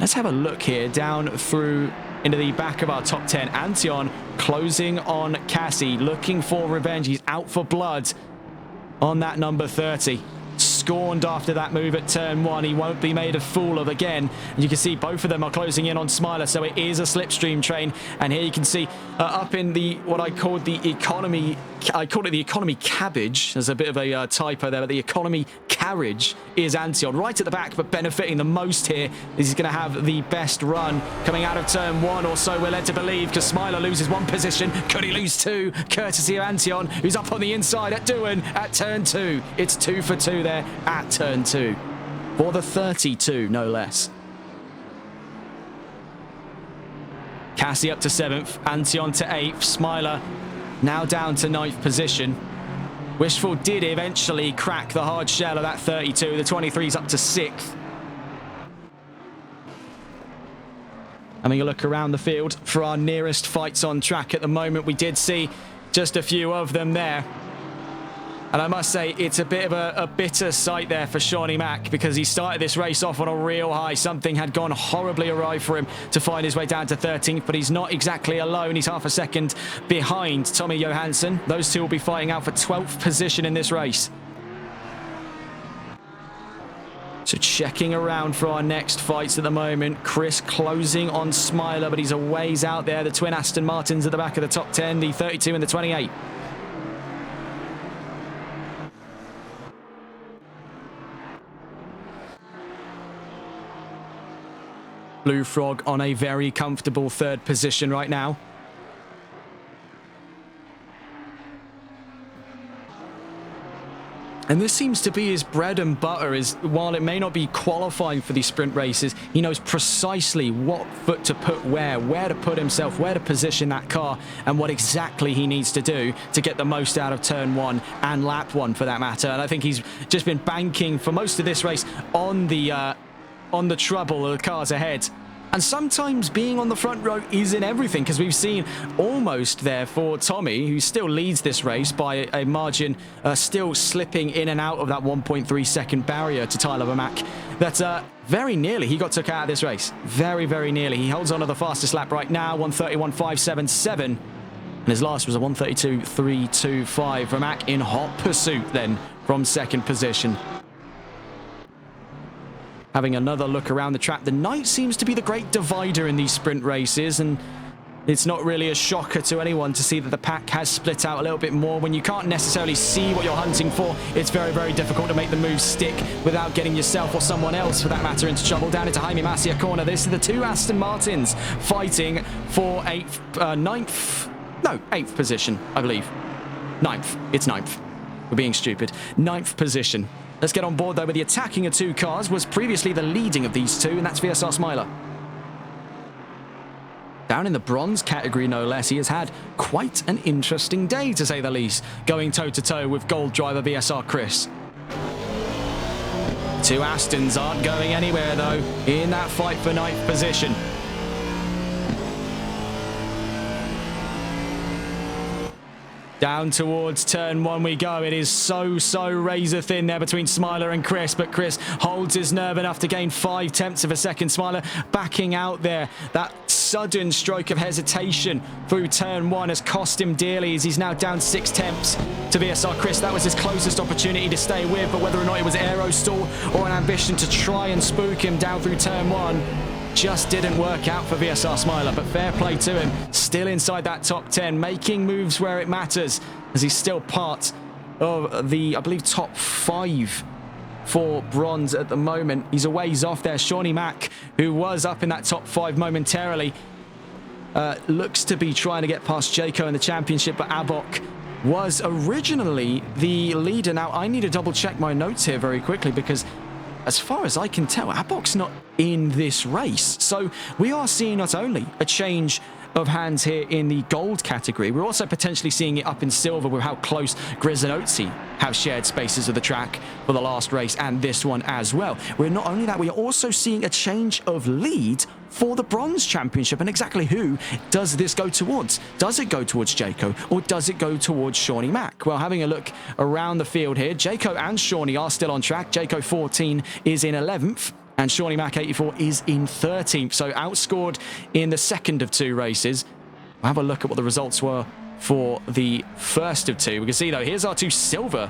Let's have a look here down through into the back of our top 10. Antion closing on Cassie, looking for revenge. He's out for blood on that number 30. Scorned after that move at turn 1. He won't be made a fool of again. And you can see both of them are closing in on Smiler, so it is a slipstream train. And here you can see up in the what I called the economy, I called it the economy cabbage. There's a bit of a typo there, but the economy carriage is Antion right at the back, but benefiting the most here is he's going to have the best run coming out of turn 1 or so, we're led to believe, because Smiler loses 1 position. Could he lose 2? Courtesy of Antion, who's up on the inside at Doohan at turn 2. It's 2 for 2 there at turn 2 for the 32, no less. Cassie up to 7th, Antion to 8th, Smiler now down to 9th position. Wishful did eventually crack the hard shell of that 32. The 23's up to 6th. Having a look around the field for our nearest fights on track at the moment, we did see just a few of them there. And I must say, it's a bit of a bitter sight there for Shawnee Mack, because he started this race off on a real high. Something had gone horribly awry for him to find his way down to 13th, but he's not exactly alone. He's half a second behind Tommy Johansson. Those two will be fighting out for 12th position in this race. So checking around for our next fights at the moment. Chris closing on Smiler, but he's a ways out there. The twin Aston Martins at the back of the top 10, the 32 and the 28. Blue Frog on a very comfortable third position right now. And this seems to be his bread and butter, is while it may not be qualifying for these sprint races, he knows precisely what foot to put where to put himself, where to position that car, and what exactly he needs to do to get the most out of turn 1 and lap 1 for that matter. And I think he's just been banking for most of this race on the trouble of the cars ahead. And sometimes being on the front row isn't everything, because we've seen almost there for Tommy, who still leads this race by a margin, still slipping in and out of that 1.3 second barrier to Tyler Vermack, that very nearly he got took out of this race. Very, very nearly. He holds on to the fastest lap right now, 1:31.577. And his last was a 1:32.325. Vermack in hot pursuit then from second position. Having another look around the track, the night seems to be the great divider in these sprint races, and it's not really a shocker to anyone to see that the pack has split out a little bit more. When you can't necessarily see what you're hunting for, it's very, very difficult to make the moves stick without getting yourself or someone else, for that matter, into trouble. Down into Jaime Masia corner. This is the two Aston Martins fighting for 8th position, I believe. 9th. It's 9th. We're being stupid. 9th position. Let's get on board, though, with the attacking of two cars. Was previously the leading of these two, and that's VSR Smiler. Down in the bronze category, no less, he has had quite an interesting day, to say the least, going toe-to-toe with gold driver VSR Chris. Two Astons aren't going anywhere, though, in that fight for 9th position. Down towards turn 1 we go. It is so razor thin there between Smiler and Chris, but Chris holds his nerve enough to gain 0.5 of a second. Smiler backing out there. That sudden stroke of hesitation through turn 1 has cost him dearly, as he's now down 0.6 to VSR Chris. That was his closest opportunity to stay with, but whether or not it was aero stall or an ambition to try and spook him down through turn 1, just didn't work out for VSR Smiler, but fair play to him. Still inside that top 10, making moves where it matters, as he's still part of the, I believe, top 5 for bronze at the moment. He's a ways off there. Shawnee Mack, who was up in that top 5 momentarily, looks to be trying to get past Jayco in the championship, but Abok was originally the leader. Now, I need to double check my notes here very quickly, because as far as I can tell, Abok's not in this race. So we are seeing not only a change of hands here in the gold category, we're also potentially seeing it up in silver with how close Grizz and Otzi have shared spaces of the track for the last race and this one as well. We're not only that, we are also seeing a change of lead for the bronze championship. And exactly who does this go towards? Does it go towards Jayco, or does it go towards Shawnee Mack? Well, having a look around the field here, Jayco and Shawnee are still on track. Jayco 14 is in 11th. And Shawnee Mack 84 is in 13th. So outscored in the second of 2 races. We'll have a look at what the results were for the first of 2. We can see, though, here's our 2 silver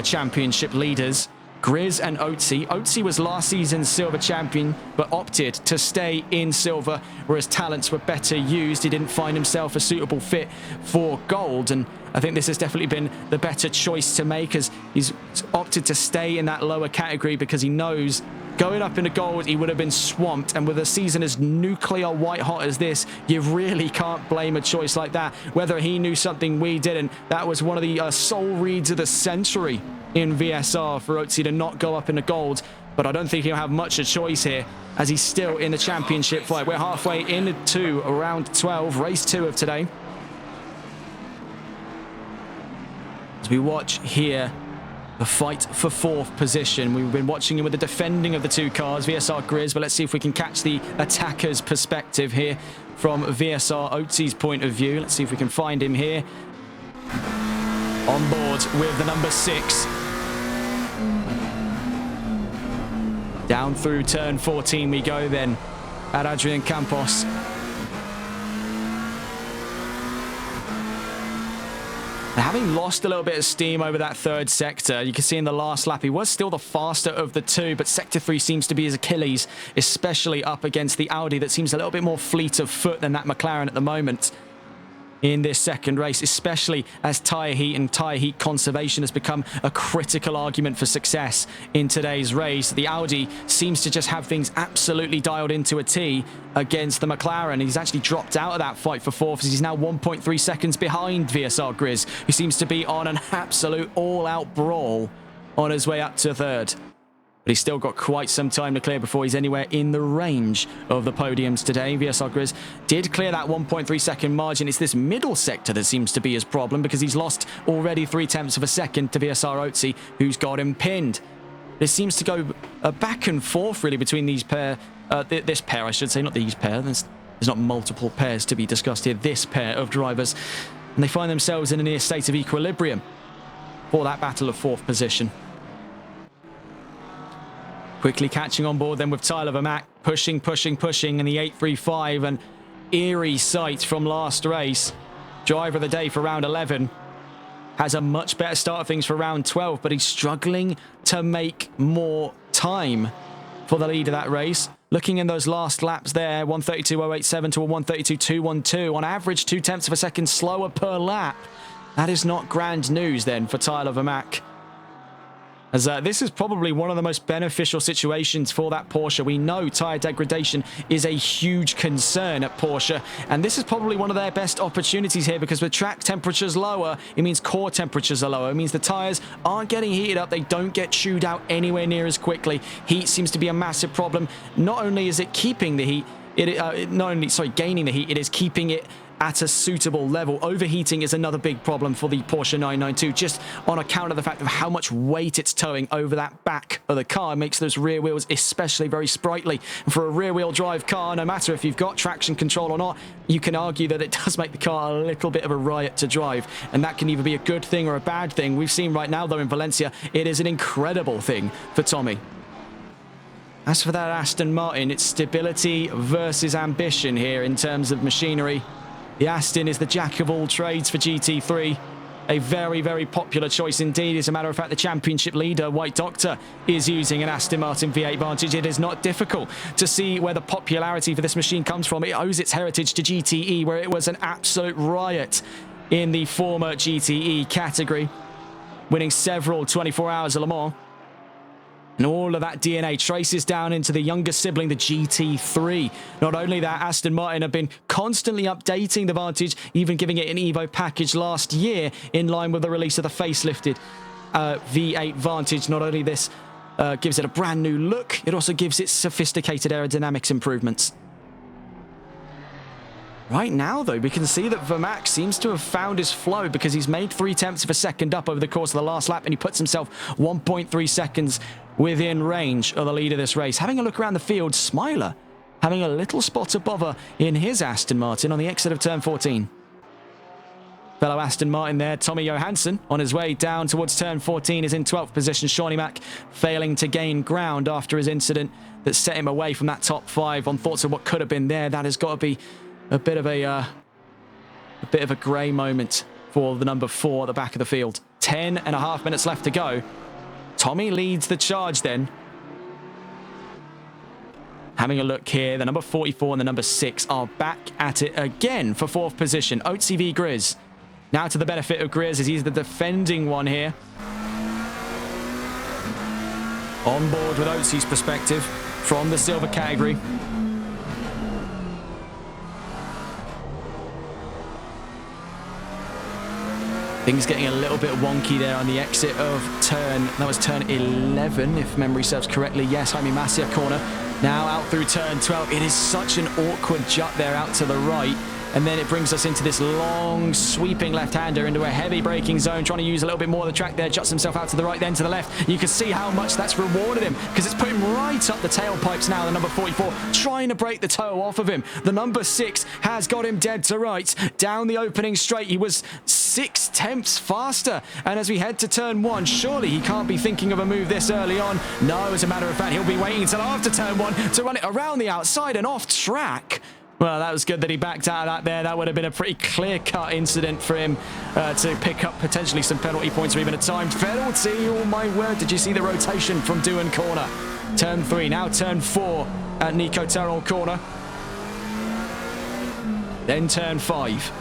championship leaders, Grizz and Otzi. Otzi was last season's silver champion, but opted to stay in silver, where his talents were better used. He didn't find himself a suitable fit for gold, and I think this has definitely been the better choice to make, as he's opted to stay in that lower category, because he knows going up into gold, he would have been swamped. And with a season as nuclear white hot as this, you really can't blame a choice like that. Whether he knew something we didn't, that was one of the soul reads of the century in VSR for Otzi to not go up into gold. But I don't think he'll have much a choice here, as he's still in the championship fight. We're halfway into round 12, race 2 of today. As we watch here, the fight for 4th position. We've been watching him with the defending of the 2 cars, VSR Grizz, but let's see if we can catch the attacker's perspective here from VSR Otzi's point of view. Let's see if we can find him here. On board with the number 6. Down through turn 14 we go then at Adrian Campos. having lost a little bit of steam over that third sector. You can see in the last lap, he was still the faster of the two, but Sector 3 seems to be his Achilles, especially up against the Audi that seems a little bit more fleet of foot than that McLaren at the moment in this second race, especially as tyre heat and tyre heat conservation has become a critical argument for success in today's race. The Audi seems to just have things absolutely dialed into a T against the McLaren. He's actually dropped out of that fight for fourth, as he's now 1.3 seconds behind VSR Grizz, who seems to be on an absolute all-out brawl on his way up to third. But he's still got quite some time to clear before he's anywhere in the range of the podiums today. VSR Grizz did clear that 1.3 second margin. It's this middle sector that seems to be his problem, because he's lost already 0.3 of a second to VSR Otzi, who's got him pinned. This seems to go back and forth really between these pair, this pair I should say, not these pair. There's not multiple pairs to be discussed here. This pair of drivers, and they find themselves in a near state of equilibrium for that battle of fourth position. Quickly catching on board then with Tyler Vermaak, pushing in the 835, an eerie sight from last race. Driver of the day for round 11. Has a much better start of things for round 12, but he's struggling to make more time for the lead of that race. Looking in those last laps there, 132.087 to a 132.212, on average 0.2 of a second slower per lap. That is not grand news then for Tyler Vermaak, as this is probably one of the most beneficial situations for that Porsche. We know tyre degradation is a huge concern at Porsche, and this is probably one of their best opportunities here, because with track temperatures lower, it means core temperatures are lower. It means the tyres aren't getting heated up. They don't get chewed out anywhere near as quickly. Heat seems to be a massive problem. Not only is it keeping the heat, gaining the heat, it is keeping it at a suitable level. Overheating is another big problem for the Porsche 992, just on account of the fact of how much weight it's towing over that back of the car. It makes those rear wheels especially very sprightly. And for a rear-wheel drive car, no matter if you've got traction control or not, you can argue that it does make the car a little bit of a riot to drive, and that can either be a good thing or a bad thing. We've seen right now, though, in Valencia, it is an incredible thing for Tommy. As for that Aston Martin, it's stability versus ambition here in terms of machinery. The Aston is the jack of all trades for GT3. A very, very popular choice indeed. As a matter of fact, the championship leader, White Doctor, is using an Aston Martin V8 Vantage. It is not difficult to see where the popularity for this machine comes from. It owes its heritage to GTE, where it was an absolute riot in the former GTE category, winning several 24 Hours of Le Mans. And all of that DNA traces down into the younger sibling, the GT3. Not only that, Aston Martin have been constantly updating the Vantage, even giving it an Evo package last year in line with the release of the facelifted V8 Vantage. Not only this gives it a brand new look, it also gives it sophisticated aerodynamics improvements. Right now, though, we can see that Vermaak seems to have found his flow, because he's made 0.3 of a second up over the course of the last lap, and he puts himself 1.3 seconds within range of the lead of this race. Having a look around the field, Smiler having a little spot of bother in his Aston Martin on the exit of turn 14. Fellow Aston Martin there, Tommy Johansson, on his way down towards turn 14, is in 12th position. Shawnee Mack failing to gain ground after his incident that set him away from that top 5 on thoughts of what could have been there. That has got to be a bit of a grey moment for the number 4 at the back of the field. 10.5 minutes left to go. Tommy leads the charge then. Having a look here, the number 44 and the number 6 are back at it again for 4th position. Otzi v Grizz. Now to the benefit of Grizz, as he's the defending one here. On board with Otzi's perspective from the silver category. Things getting a little bit wonky there on the exit of that was turn 11, if memory serves correctly. Yes, Jaime Masia corner. Now out through turn 12. It is such an awkward jut there out to the right. And then it brings us into this long, sweeping left-hander into a heavy braking zone, trying to use a little bit more of the track there, juts himself out to the right, then to the left. You can see how much that's rewarded him, because it's put him right up the tailpipes now, the number 44, trying to break the toe off of him. The number 6 has got him dead to rights. Down the opening straight, he was 0.6 faster. And as we head to turn 1, surely he can't be thinking of a move this early on. No, as a matter of fact, he'll be waiting until after turn 1 to run it around the outside and off track. Well, that was good that he backed out of that there. That would have been a pretty clear-cut incident for him to pick up potentially some penalty points or even a timed penalty. Oh, my word. Did you see the rotation from Doohan corner? Turn 3, now turn 4 at Nico Terrell corner. Then turn 5.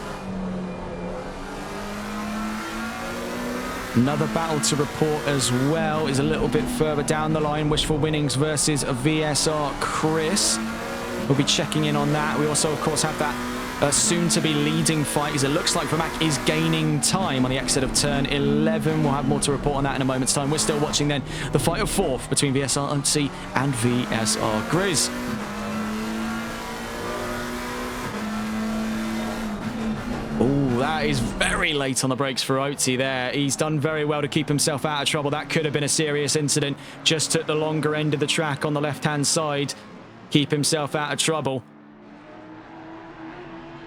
Another battle to report as well is a little bit further down the line. Wishful Winnings versus VSR Chris. We'll be checking in on that. We also, of course, have that soon-to-be leading fight, as it looks like Vermac is gaining time on the exit of turn 11. We'll have more to report on that in a moment's time. We're still watching then the fight of 4th between VSR OTC and VSR Grizz. Oh, that is very late on the brakes for Otzi there. He's done very well to keep himself out of trouble. That could have been a serious incident. Just took the longer end of the track on the left-hand side. Keep himself out of trouble.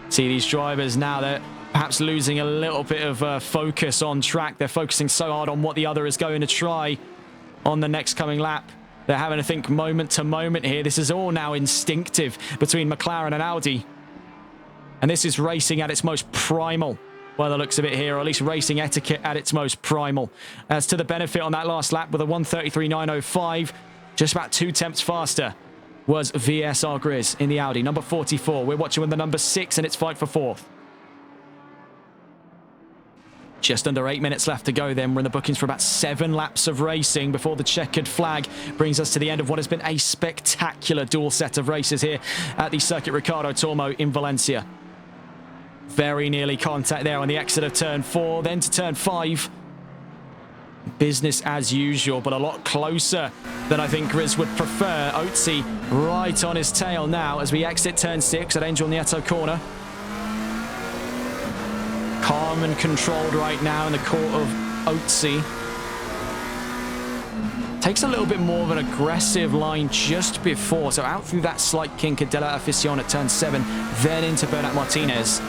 See these drivers now, they're perhaps losing a little bit of focus on track. They're focusing so hard on what the other is going to try on the next coming lap. They're having to think moment to moment here. This is all now instinctive between McLaren and Audi. And this is racing at its most primal, by the looks of it here, or at least racing etiquette at its most primal. As to the benefit on that last lap with a 1:33.905, just about 2 tenths faster was VSR Grizz in the Audi. Number 44. We're watching with the number 6 in its fight for 4th. Just under 8 minutes left to go then. We're in the bookings for about 7 laps of racing before the checkered flag brings us to the end of what has been a spectacular dual set of races here at the Circuit Ricardo Tormo in Valencia. Very nearly contact there on the exit of turn 4, then to turn 5. Business as usual, but a lot closer than I think Grizz would prefer. Otzi right on his tail now as we exit turn 6 at Angel Nieto corner. Calm and controlled right now in the court of Otzi. Takes a little bit more of an aggressive line just before, so out through that slight kink at De La Afición at turn 7, then into Bernat Martinez.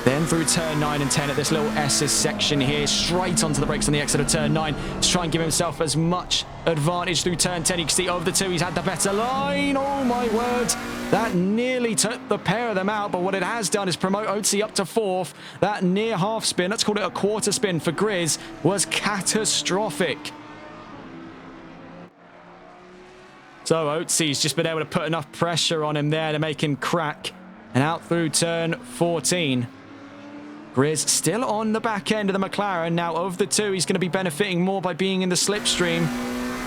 Then through turn 9 and 10 at this little S's section here, straight onto the brakes on the exit of turn 9 to try and give himself as much advantage through turn 10. You can see over the 2, he's had the better line. Oh my word, that nearly took the pair of them out, but what it has done is promote Otzi up to 4th. That near half spin, let's call it a quarter spin for Grizz, was catastrophic. So Otzi's just been able to put enough pressure on him there to make him crack. And out through turn 14. Grizz still on the back end of the McLaren. Now, of the 2, he's going to be benefiting more by being in the slipstream.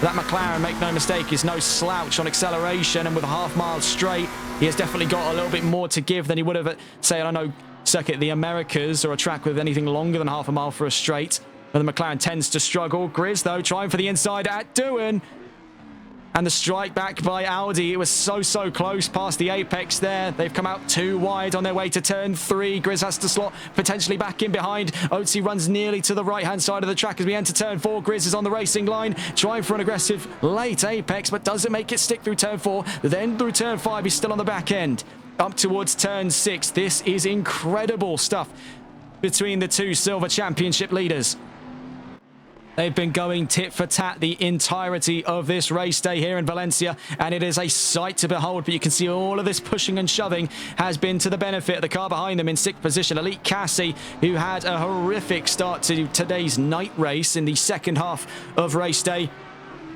That McLaren, make no mistake, is no slouch on acceleration. And with a half-mile straight, he has definitely got a little bit more to give than he would have at, say, I don't know, Circuit the Americas or a track with anything longer than half a mile for a straight. But the McLaren tends to struggle. Grizz, though, trying for the inside at Doohan. And the strike back by Audi. It was so close past the apex there. They've come out too wide on their way to turn 3. Grizz has to slot potentially back in behind. Otzi runs nearly to the right-hand side of the track as we enter turn 4. Grizz is on the racing line, trying for an aggressive late apex, but doesn't make it stick through turn 4. Then through turn 5, he's still on the back end. Up towards turn 6. This is incredible stuff between the 2 Silver Championship leaders. They've been going tit for tat the entirety of this race day here in Valencia, and it is a sight to behold. But you can see all of this pushing and shoving has been to the benefit of the car behind them in 6th position. Elite Cassie, who had a horrific start to today's night race in the second half of race day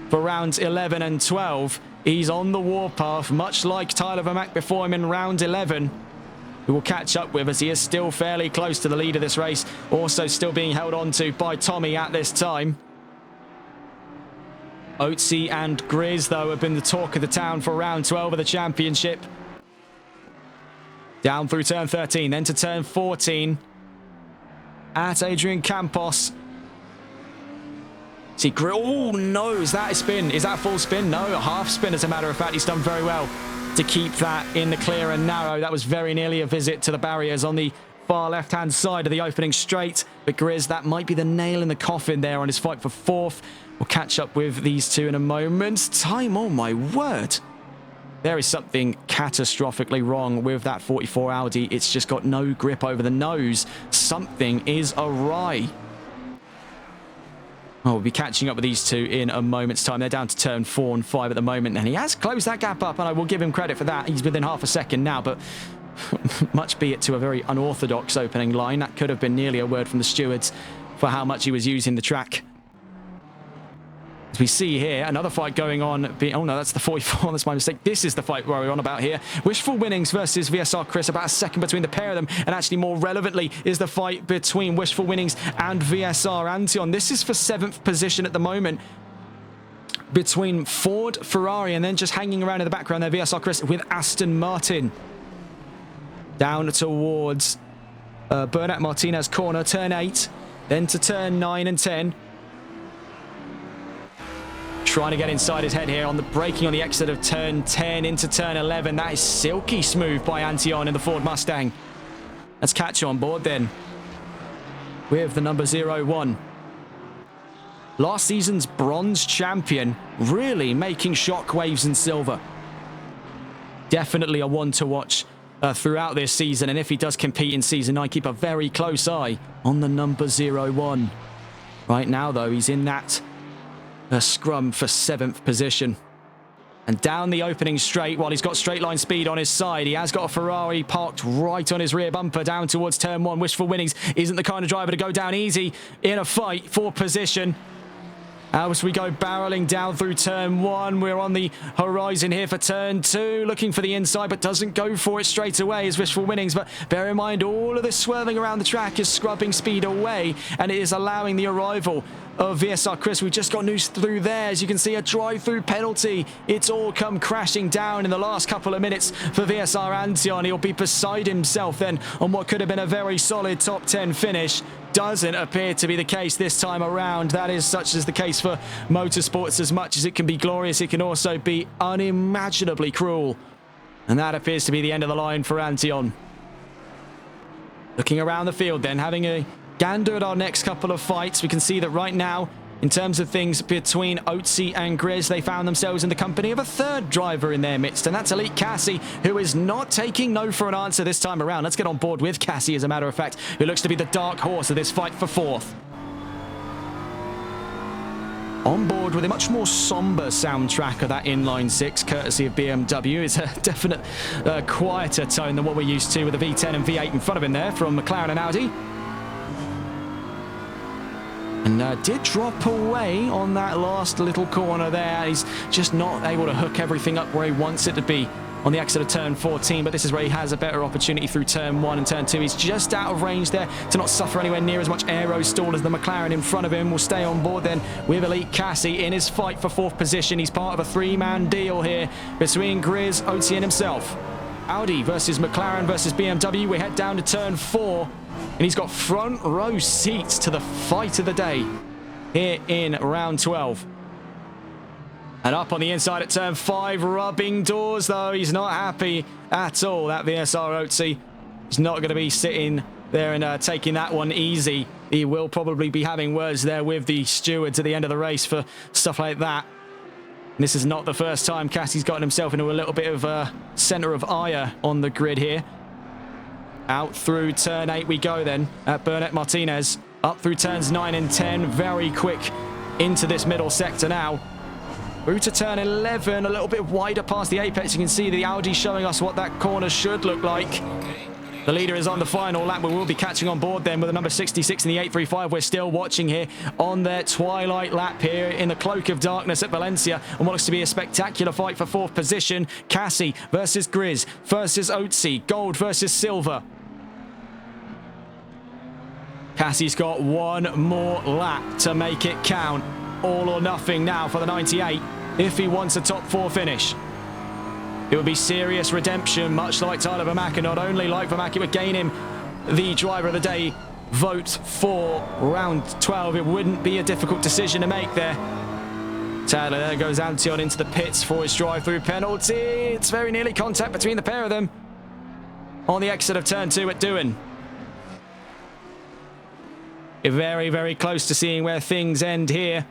for rounds 11 and 12. He's on the warpath, much like Tyler Vermac before him in round 11. Who will catch up with as he is still fairly close to the lead of this race. Also still being held on to by Tommy at this time. Otzi and Grizz, though, have been the talk of the town for round 12 of the championship. Down through turn 13, then to turn 14. At Adrian Campos. See, oh no, is that a spin? Is that a full spin? No, a half spin as a matter of fact. He's done very well to keep that in the clear and narrow. That was very nearly a visit to the barriers on the far left-hand side of the opening straight. But Grizz, that might be the nail in the coffin there on his fight for 4th. We'll catch up with these 2 in a moment. Time, oh my word. There is something catastrophically wrong with that 44 Audi. It's just got no grip over the nose. Something is awry. Oh, we'll be catching up with these two in a moment's time. They're down to turn 4 and 5 at the moment, and he has closed that gap up, and I will give him credit for that. He's within half a second now, but much be it to a very unorthodox opening line. That could have been nearly a word from the stewards for how much he was using the track. As we see here, another fight going on. Oh no, that's the 44. That's my mistake. This is the fight where we're on about here. Wishful Winnings versus VSR Chris. About a second between the pair of them. And actually, more relevantly, is the fight between Wishful Winnings and VSR Antion. This is for 7th position at the moment, between Ford, Ferrari, and then just hanging around in the background there, VSR Chris with Aston Martin. Down towards Bernat Martinez corner, turn 8. Then to turn 9 and 10. Trying to get inside his head here on the braking on the exit of turn 10 into turn 11. That is silky smooth by Antion in the Ford Mustang. Let's catch on board then with the number 01. Last season's bronze champion, really making shockwaves in silver. Definitely a one to watch throughout this season, and if he does compete in season 9, keep a very close eye on the number 01. Right now, though, he's in that scrum for 7th position. And down the opening straight, while he's got straight line speed on his side, he has got a Ferrari parked right on his rear bumper down towards turn 1. Wishful Winnings isn't the kind of driver to go down easy in a fight for position. As we go barreling down through turn 1, we're on the horizon here for turn 2, looking for the inside, but doesn't go for it straight away as Wishful Winnings. But bear in mind, all of this swerving around the track is scrubbing speed away, and it is allowing the arrival of VSR Chris. We've just got news through there. As you can see, a drive-through penalty. It's all come crashing down in the last couple of minutes for VSR Antion. He'll be beside himself then on what could have been a very solid top 10 finish. Doesn't appear to be the case this time around. That is such as the case for motorsports. As much as it can be glorious, it can also be unimaginably cruel. And that appears to be the end of the line for Antion. Looking around the field then, having a gander at our next couple of fights, we can see that right now, in terms of things between Otzi and Grizz, they found themselves in the company of a third driver in their midst, and that's Elite Cassie, who is not taking no for an answer this time around. Let's get on board with Cassie, as a matter of fact, who looks to be the dark horse of this fight for 4th. On board with a much more somber soundtrack of that inline 6, courtesy of BMW. It's a definite quieter tone than what we're used to with the V10 and V8 in front of him there from McLaren and Audi. And did drop away on that last little corner there. He's just not able to hook everything up where he wants it to be on the exit of turn 14, but this is where he has a better opportunity through turn 1 and turn 2. He's just out of range there to not suffer anywhere near as much aero stall as the McLaren in front of him. Will stay on board then with Elite Cassie in his fight for 4th position. He's part of a 3-man deal here between Grizz, Otzi and himself. Audi versus McLaren versus BMW. We head down to turn 4. And he's got front row seats to the fight of the day here in round 12. And up on the inside at turn 5, rubbing doors though. He's not happy at all, that VSR Otzi. He's not going to be sitting there and taking that one easy. He will probably be having words there with the stewards at the end of the race for stuff like that. And this is not the first time Cassie's gotten himself into a little bit of centre of ire on the grid here. Out through turn 8 we go then at Bernat Martinez. Up through turns 9 and 10. Very quick into this middle sector now. Through to turn 11. A little bit wider past the apex. You can see the Audi showing us what that corner should look like. The leader is on the final lap. We will be catching on board then with the number 66 in the 835. We're still watching here on their twilight lap here in the cloak of darkness at Valencia. And what looks to be a spectacular fight for 4th position. Cassie versus Grizz versus Otzi. Gold versus silver. Cassie's got one more lap to make it count. All or nothing now for the 98 if he wants a top 4 finish. It would be serious redemption, much like Tyler Vermack, and not only like Vermack, it would gain him the driver of the day vote for round 12. It wouldn't be a difficult decision to make there. Sadly, there goes Antion into the pits for his drive-through penalty. It's very nearly contact between the pair of them on the exit of turn 2 at Doohan. Very, very close to seeing where things end here.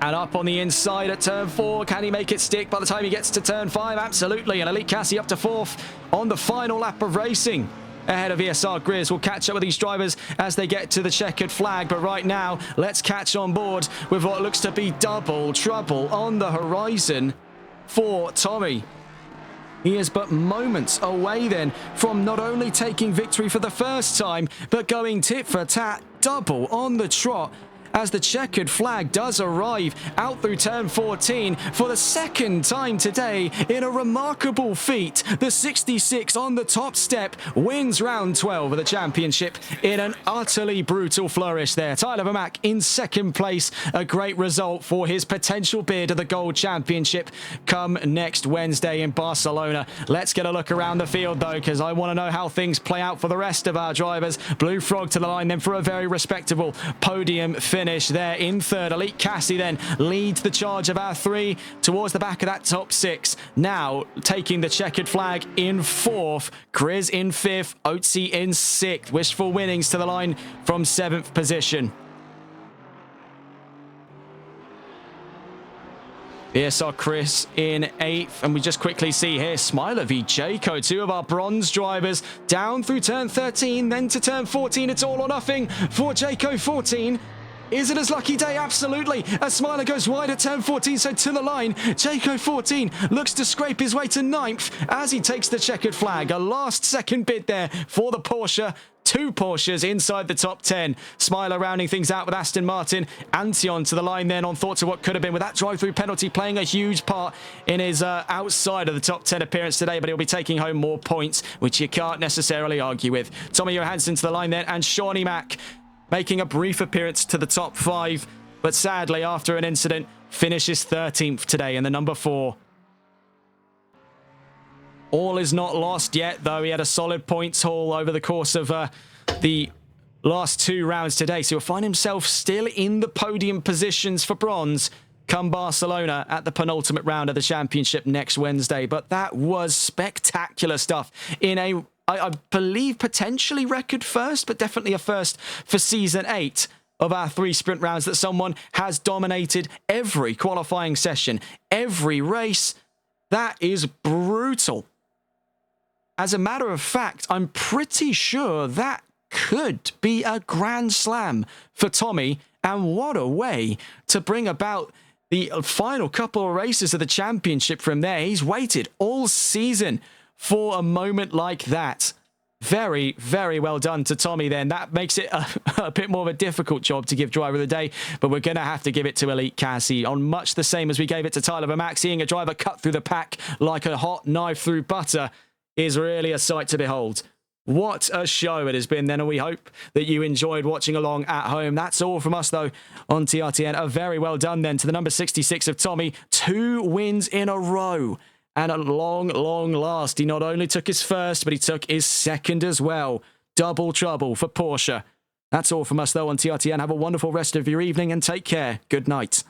And up on the inside at turn 4. Can he make it stick by the time he gets to turn 5? Absolutely. And Elite Cassie up to 4th on the final lap of racing. ahead of VSR. Grizz will catch up with these drivers as they get to the checkered flag. But right now, let's catch on board with what looks to be double trouble on the horizon for Tommy. He is but moments away then from not only taking victory for the first time, but going tit for tat double on the trot as the checkered flag does arrive out through turn 14 for the second time today in a remarkable feat. The 66 on the top step wins round 12 of the championship in an utterly brutal flourish there. Tyler Vermack in second place, a great result for his potential bid of the Gold Championship come next Wednesday in Barcelona. Let's get a look around the field though, because I want to know how things play out for the rest of our drivers. Blue Frog to the line then for a very respectable podium finish there in third. Elite Cassie then leads the charge of our three towards the back of that top six. Now taking the checkered flag in fourth. Grizz in fifth. Oatsy in sixth. Wishful Winnings to the line from seventh position. VSR Chris in 8th, and we just quickly see here Smiler v Jayco, two of our bronze drivers, down through turn 13, then to turn 14. It's all or nothing for Jayco 14. Is it his lucky day? Absolutely. As Smiler goes wide at turn 14, so to the line. Jayco 14 looks to scrape his way to 9th as he takes the checkered flag. A last-second bid there for the Porsche. Two Porsches inside the top 10. Smiler rounding things out with Aston Martin. Antion to the line then on thoughts of what could have been, with that drive-through penalty playing a huge part in his outside of the top 10 appearance today, but he'll be taking home more points, which you can't necessarily argue with. Tommy Johansson to the line then, and Shawnee Mack making a brief appearance to the top 5, but sadly after an incident finishes 13th today in the number 4. All is not lost yet, though. He had a solid points haul over the course of the last 2 rounds today, so he'll find himself still in the podium positions for bronze come Barcelona at the penultimate round of the championship next Wednesday. But that was spectacular stuff in a, I believe, potentially record first, but definitely a first for Season 8 of our 3 sprint rounds, that someone has dominated every qualifying session, every race. That is brutal. As a matter of fact, I'm pretty sure that could be a grand slam for Tommy, and what a way to bring about the final couple of races of the championship from there. He's waited all season for a moment like that. Very, very well done to Tommy then. That makes it a bit more of a difficult job to give driver of the day, but we're going to have to give it to Elite Cassie on much the same as we gave it to Tyler Vermack. Seeing a driver cut through the pack like a hot knife through butter is really a sight to behold. What a show it has been then, and we hope that you enjoyed watching along at home. That's all from us, though, on TRTN. A very well done then to the number 66 of Tommy. 2 wins in a row. And at long, long last, he not only took his first, but he took his second as well. Double trouble for Porsche. That's all from us, though, on TRTN. Have a wonderful rest of your evening and take care. Good night.